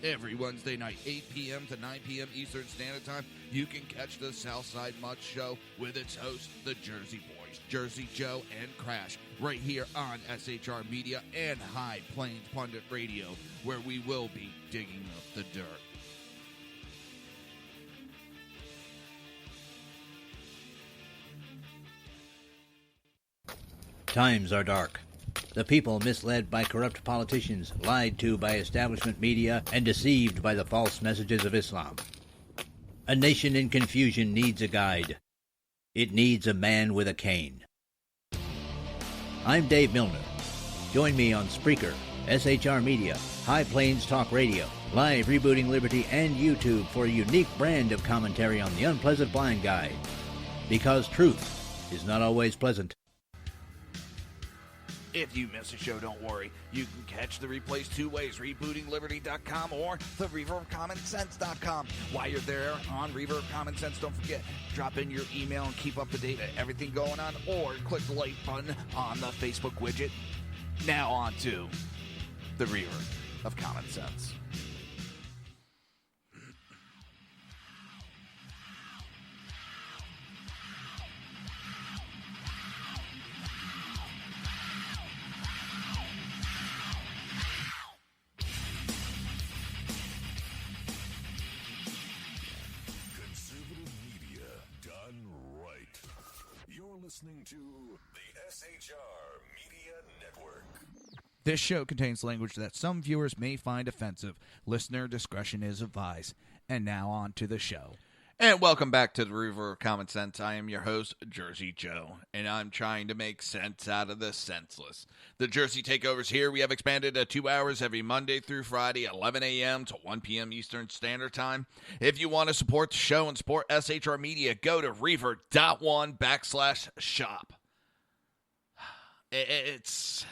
Every Wednesday night, 8 p.m. to 9 p.m. Eastern Standard Time, you can catch the Southside Mutt Show with its hosts, the Jersey Boys, Jersey Joe and Crash, right here on SHR Media and High Plains Pundit Radio, where we will be digging up the dirt. Times are dark. The people misled by corrupt politicians, lied to by establishment media, and deceived by the false messages of Islam. A nation in confusion needs a guide. It needs a man with a cane. I'm Dave Milner. Join me on Spreaker, SHR Media, High Plains Talk Radio, Live Rebooting Liberty, and YouTube for a unique brand of commentary on the unpleasant blind guide. Because truth is not always pleasant. If you miss a show, don't worry. You can catch the replays two ways, rebootingliberty.com or the Reaver of Common Sense.com. While you're there on Reaver of Common Sense, don't forget, drop in your email and keep up to date with everything going on, or click the like button on the Facebook widget. Now on to the Reaver of Common Sense. Listening to the SHR Media Network. This show contains language that some viewers may find offensive. Listener discretion is advised. And now on to the show. And welcome back to the Reaver of Common Sense. I am your host, Jersey Joe, and I'm trying to make sense out of the senseless. The Jersey Takeovers here, we have expanded to 2 hours every Monday through Friday, 11 a.m. to 1 p.m. Eastern Standard Time. If you want to support the show and support SHR Media, go to reaver.one/shop. It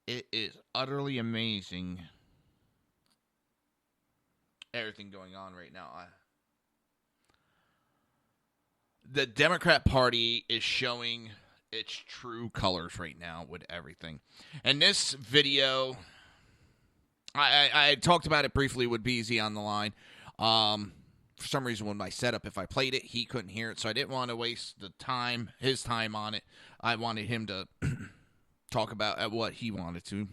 is utterly amazing. Everything going on right now. The Democrat Party is showing its true colors right now with everything. And this video, I talked about it briefly with BZ on the line. For some reason, with my setup, if I played it, he couldn't hear it. So I didn't want to waste his time on it. I wanted him to talk about what he wanted to.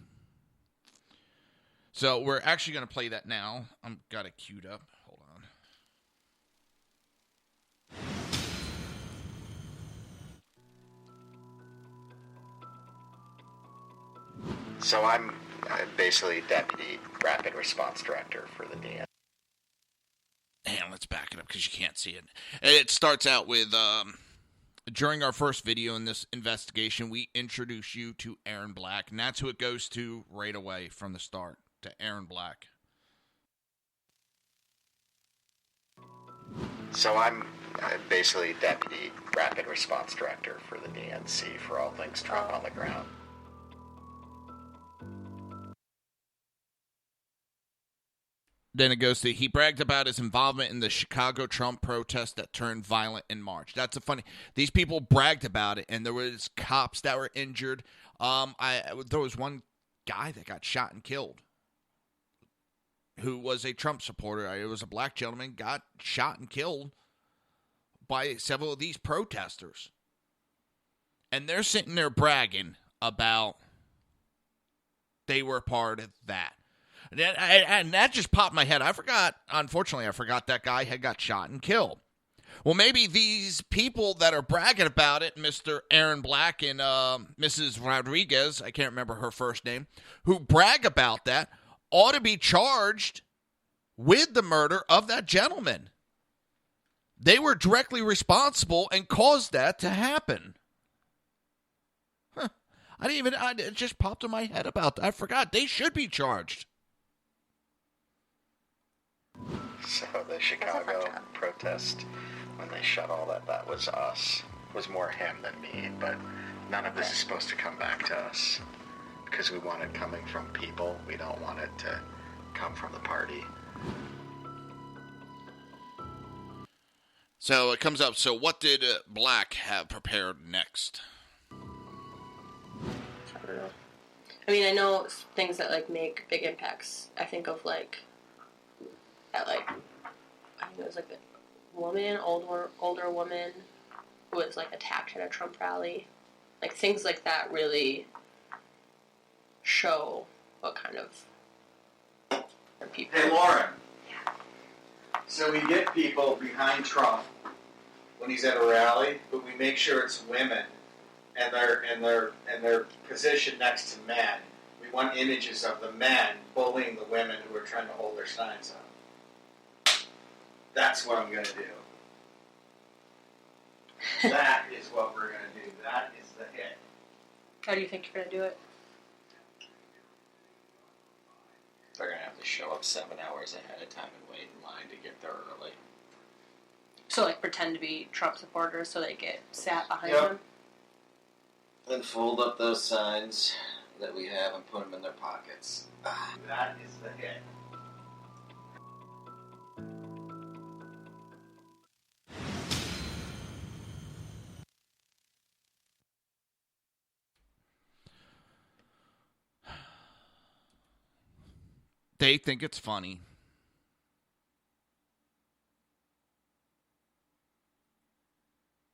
So we're actually going to play that now. I've got it queued up. Hold on. So I'm basically Deputy Rapid Response Director for the DN. And let's back it up because you can't see it. It starts out with, during our first video in this investigation, we introduce you to Aaron Black. And that's who it goes to right away from the start. To Aaron Black. So I'm basically Deputy Rapid Response Director for the DNC for all things Trump on the ground. Then it goes to, he bragged about his involvement in the Chicago Trump protest that turned violent in March. That's a funny, these people bragged about it, and there was cops that were injured. There was one guy that got shot and killed, who was a Trump supporter. It was a black gentleman, got shot and killed by several of these protesters. And they're sitting there bragging about they were part of that. And that just popped in my head. I forgot that guy had got shot and killed. Well, maybe these people that are bragging about it, Mr. Aaron Black and Mrs. Rodriguez, I can't remember her first name, who brag about that, ought to be charged with the murder of that gentleman. They were directly responsible and caused that to happen. It just popped in my head about that. I forgot. They should be charged. So the Chicago protest, when they shut all that was us. It was more him than me, but none of this is supposed to come back to us because we want it coming from people. We don't want it to come from the party. So it comes up. So what did Black have prepared next? I don't know. I mean, I know things that like make big impacts. I think of like that, like I think it was like a woman, older woman, who was like attacked at a Trump rally. Like things like that really show what kind of people. Hey, Lauren. So we get people behind Trump when he's at a rally, but we make sure it's women and their position next to men. We want images of the men bullying the women who are trying to hold their signs up. That's what I'm going to do. That is what we're going to do. That is the hit. How do you think you're going to do it? They're going to have to show up 7 hours ahead of time and wait in line to get there early. So, like, pretend to be Trump supporters so they get sat behind Yep. them? Then fold up those signs that we have and put them in their pockets. That is the hit. They think it's funny.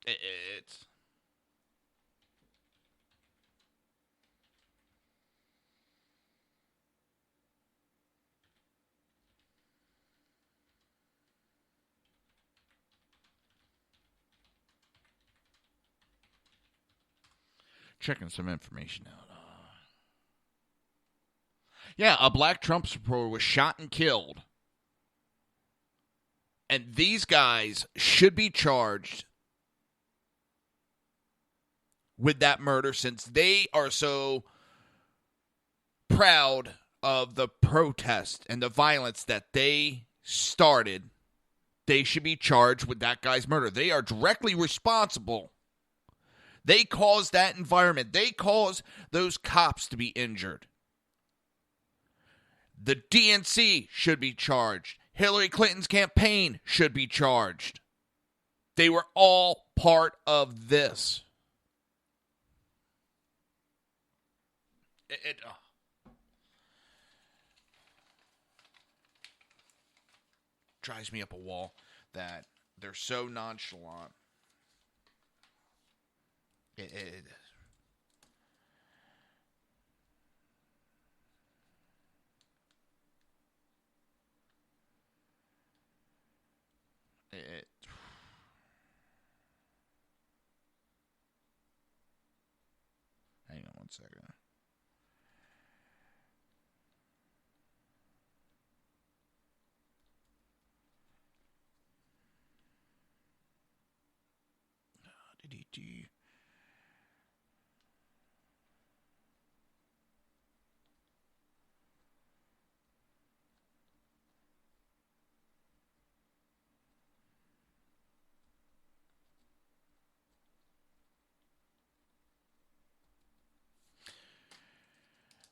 It's checking some information out. Yeah, a black Trump supporter was shot and killed. And these guys should be charged with that murder since they are so proud of the protest and the violence that they started. They should be charged with that guy's murder. They are directly responsible. They caused that environment. They caused those cops to be injured. The DNC should be charged. Hillary Clinton's campaign should be charged. They were all part of this. Drives me up a wall that they're so nonchalant. Hang on one second.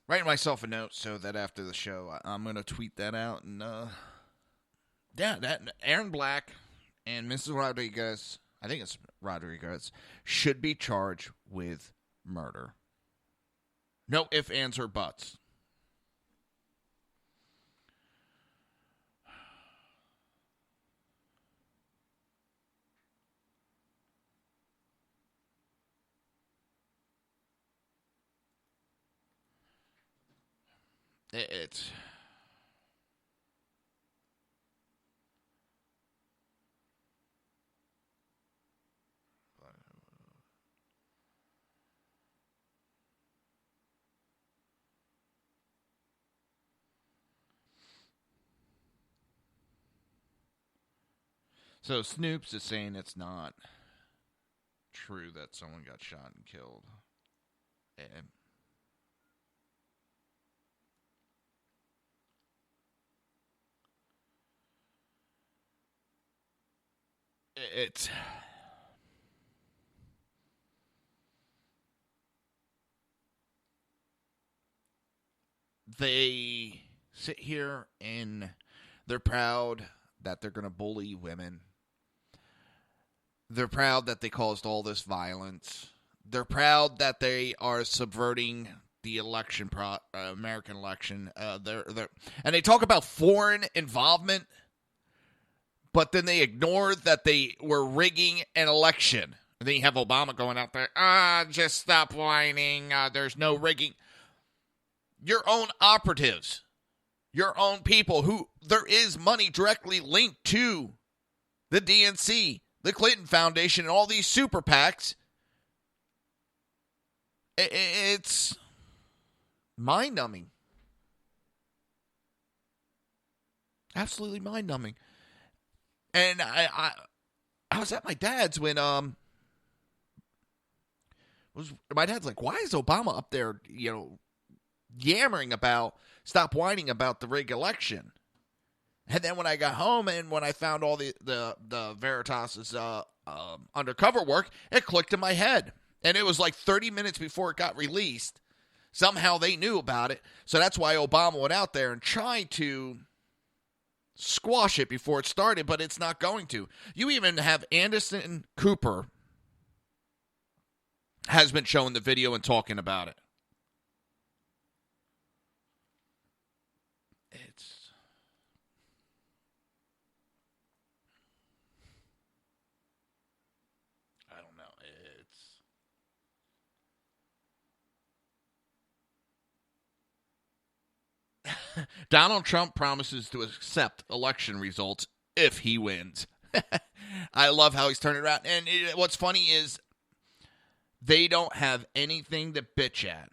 Writing myself a note so that after the show, I'm going to tweet that out. And, that Aaron Black and Mrs. Rodriguez, I think it's Rodriguez, should be charged with murder. No ifs, ands, or buts. It's so Snoops is saying it's not true that someone got shot and killed. it's... They sit here and they're proud that they're going to bully women. They're proud that they caused all this violence. They're proud that they are subverting the election, American election. And they talk about foreign involvement, but then they ignore that they were rigging an election. And then you have Obama going out there, just stop whining. There's no rigging. Your own operatives, your own people who there is money directly linked to the DNC, the Clinton Foundation, and all these super PACs. It's mind-numbing. Absolutely mind-numbing. And I was at my dad's when my dad's like, why is Obama up there, yammering about, stop whining about the rigged election? And then when I got home and when I found all the Veritas's undercover work, it clicked in my head. And it was like 30 minutes before it got released. Somehow they knew about it. So that's why Obama went out there and tried to squash it before it started, but it's not going to. You even have Anderson Cooper has been showing the video and talking about it. Donald Trump promises to accept election results if he wins. I love how he's turning around. And what's funny is they don't have anything to bitch at.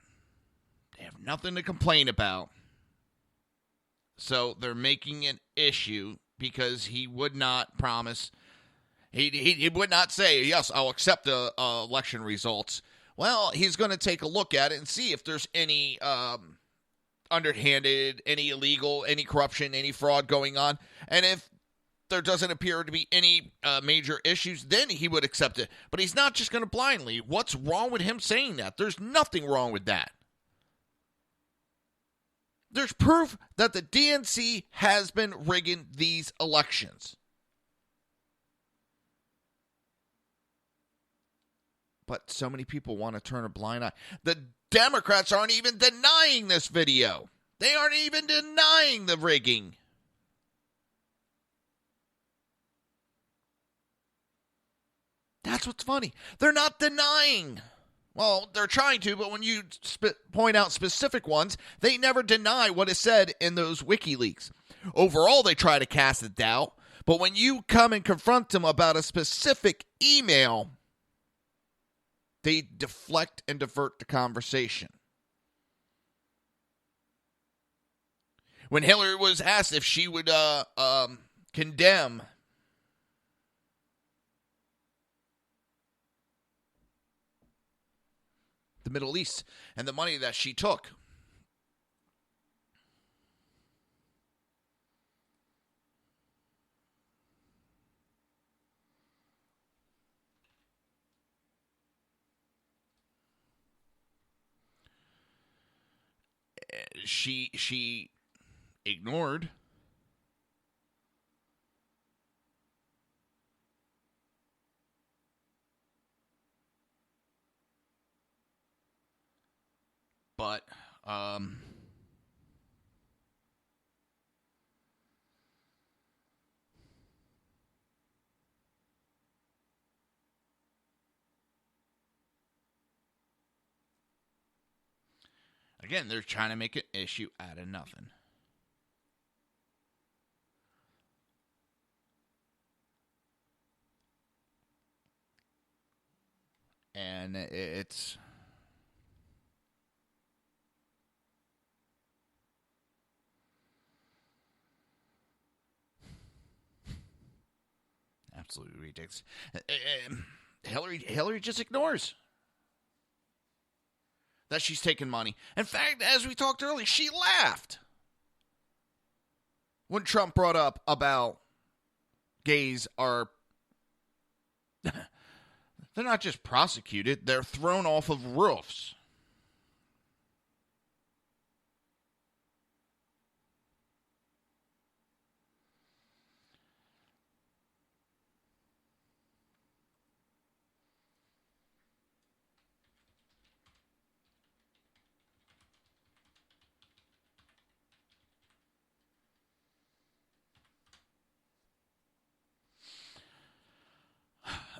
They have nothing to complain about. So they're making an issue because he would not promise. He would not say, yes, I'll accept the election results. Well, he's going to take a look at it and see if there's any underhanded, any illegal, any corruption, any fraud going on. And if there doesn't appear to be any major issues, then he would accept it. But he's not just going to blindly. What's wrong with him saying that? There's nothing wrong with that. There's proof that the DNC has been rigging these elections. But so many people want to turn a blind eye. The Democrats aren't even denying this video. They aren't even denying the rigging. That's what's funny. They're not denying. Well, they're trying to, but when you point out specific ones, they never deny what is said in those WikiLeaks. Overall, they try to cast a doubt, but when you come and confront them about a specific email, they deflect and divert the conversation. When Hillary was asked if she would condemn the Middle East and the money that she took, she ignored but again, they're trying to make an issue out of nothing. And it's absolutely ridiculous. Hillary just ignores that she's taking money. In fact, as we talked earlier, she laughed when Trump brought up about gays are They're not just prosecuted, they're thrown off of roofs.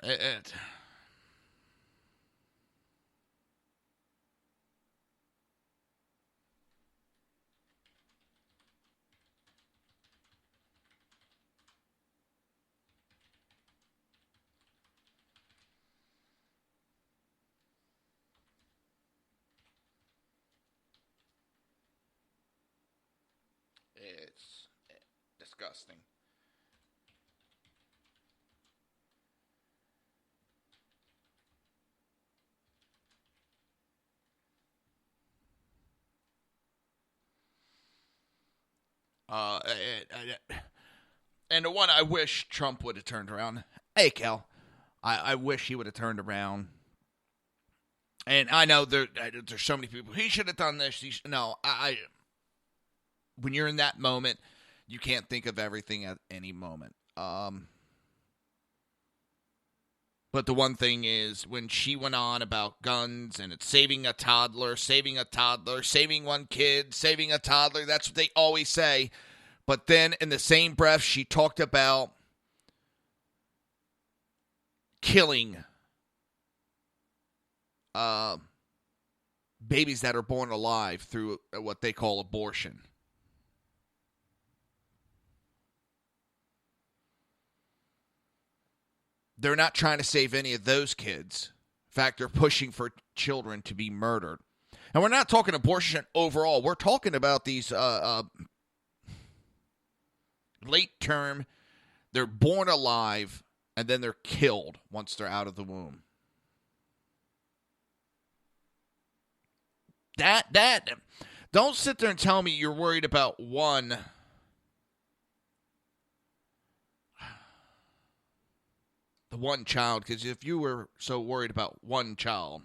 It It's disgusting. And the one I wish Trump would have turned around. Hey, Cal, I wish he would have turned around. And I know there's so many people. He should have done this. No, when you're in that moment, you can't think of everything at any moment. But the one thing is, when she went on about guns and it's saving a toddler, saving one kid, saving a toddler, that's what they always say. But then in the same breath, she talked about killing babies that are born alive through what they call abortion. They're not trying to save any of those kids. In fact, they're pushing for children to be murdered. And we're not talking abortion overall. We're talking about these late term, they're born alive, and then they're killed once they're out of the womb. Don't sit there and tell me you're worried about one child, because if you were so worried about one child,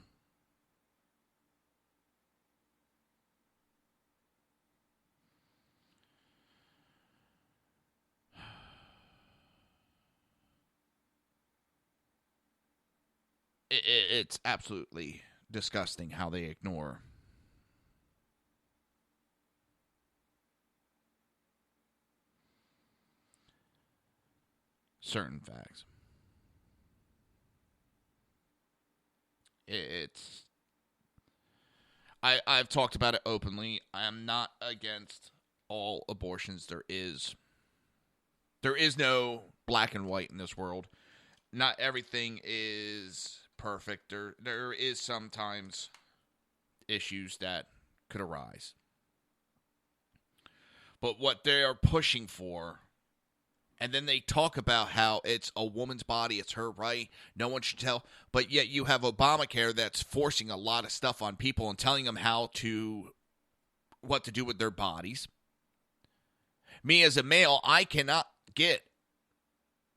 it's absolutely disgusting how they ignore certain facts. I've talked about it openly. I am not against all abortions. There is no black and white in this world. Not everything is perfect. There is sometimes issues that could arise. But what they are pushing for, and then they talk about how it's a woman's body, it's her right, no one should tell. But yet you have Obamacare that's forcing a lot of stuff on people and telling them what to do with their bodies. Me as a male, I cannot get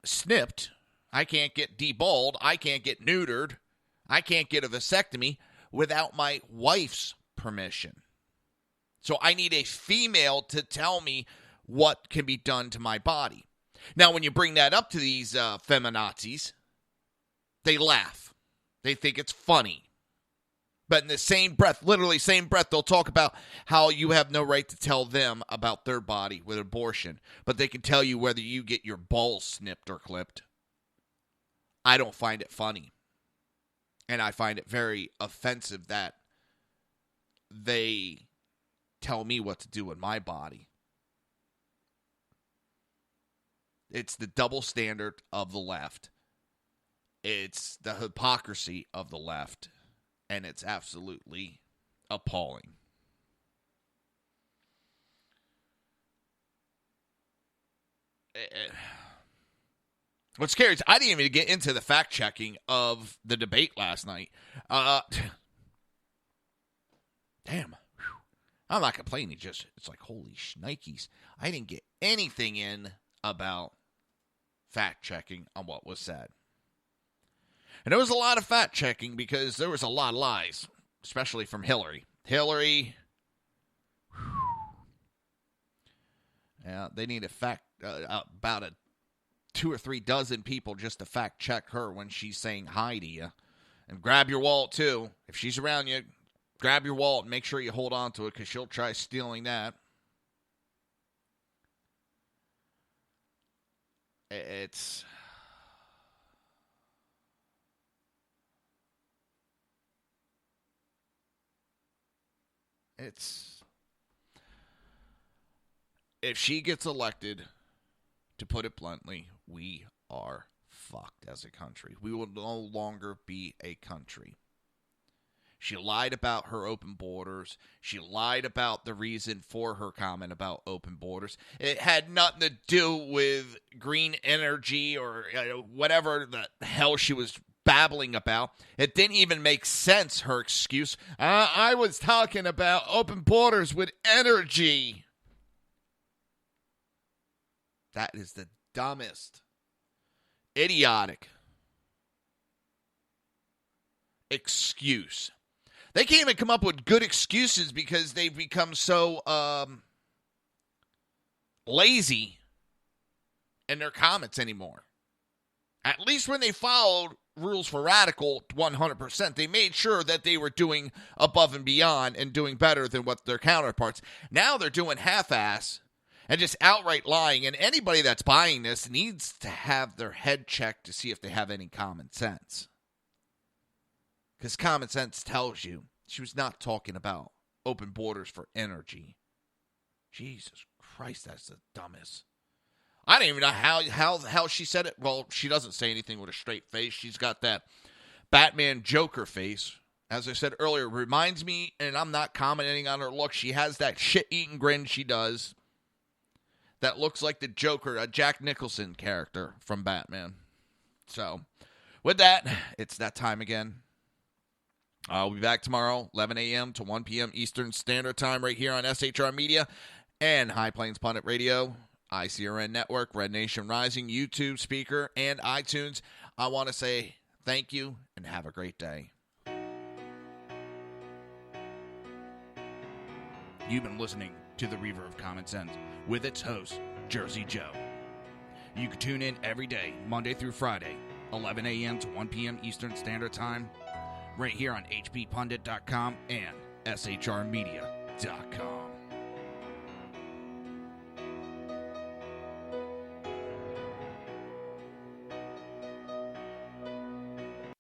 snipped. I can't get deballed. I can't get neutered. I can't get a vasectomy without my wife's permission. So I need a female to tell me what can be done to my body. Now, when you bring that up to these feminazis, they laugh. They think it's funny. But in the same breath, literally same breath, they'll talk about how you have no right to tell them about their body with abortion. But they can tell you whether you get your balls snipped or clipped. I don't find it funny. And I find it very offensive that they tell me what to do with my body. It's the double standard of the left. It's the hypocrisy of the left. And it's absolutely appalling. What's scary is I didn't even get into the fact-checking of the debate last night. Damn. I'm not complaining. It's like, holy shnikes. I didn't get anything in about fact-checking on what was said. And there was a lot of fact-checking because there was a lot of lies, especially from Hillary. Yeah, they need about 2 or 3 dozen people just to fact-check her when she's saying hi to you. And grab your wallet, too. If she's around you, grab your wallet and make sure you hold on to it because she'll try stealing that. It's... If she gets elected, to put it bluntly, we are fucked as a country. We will no longer be a country. She lied about her open borders. She lied about the reason for her comment about open borders. It had nothing to do with green energy or whatever the hell she was babbling about. It didn't even make sense, her excuse. I was talking about open borders with energy. That is the dumbest, idiotic excuse. They can't even come up with good excuses because they've become so lazy in their comments anymore. At least when they followed rules for radical 100%, they made sure that they were doing above and beyond and doing better than what their counterparts. Now they're doing half-ass and just outright lying, and anybody that's buying this needs to have their head checked to see if they have any common sense. Because common sense tells you she was not talking about open borders for energy. Jesus Christ, that's the dumbest. I don't even know how she said it. Well, she doesn't say anything with a straight face. She's got that Batman Joker face. As I said earlier, reminds me, and I'm not commenting on her look, she has that shit-eating grin she does that looks like the Joker, a Jack Nicholson character from Batman. So, with that, it's that time again. I'll be back tomorrow, 11 a.m. to 1 p.m. Eastern Standard Time right here on SHR Media and High Plains Pundit Radio, ICRN Network, Red Nation Rising, YouTube, Speaker, and iTunes. I want to say thank you and have a great day. You've been listening to the Reaver of Common Sense with its host, Jersey Joe. You can tune in every day, Monday through Friday, 11 a.m. to 1 p.m. Eastern Standard Time, right here on hppundit.com and shrmedia.com.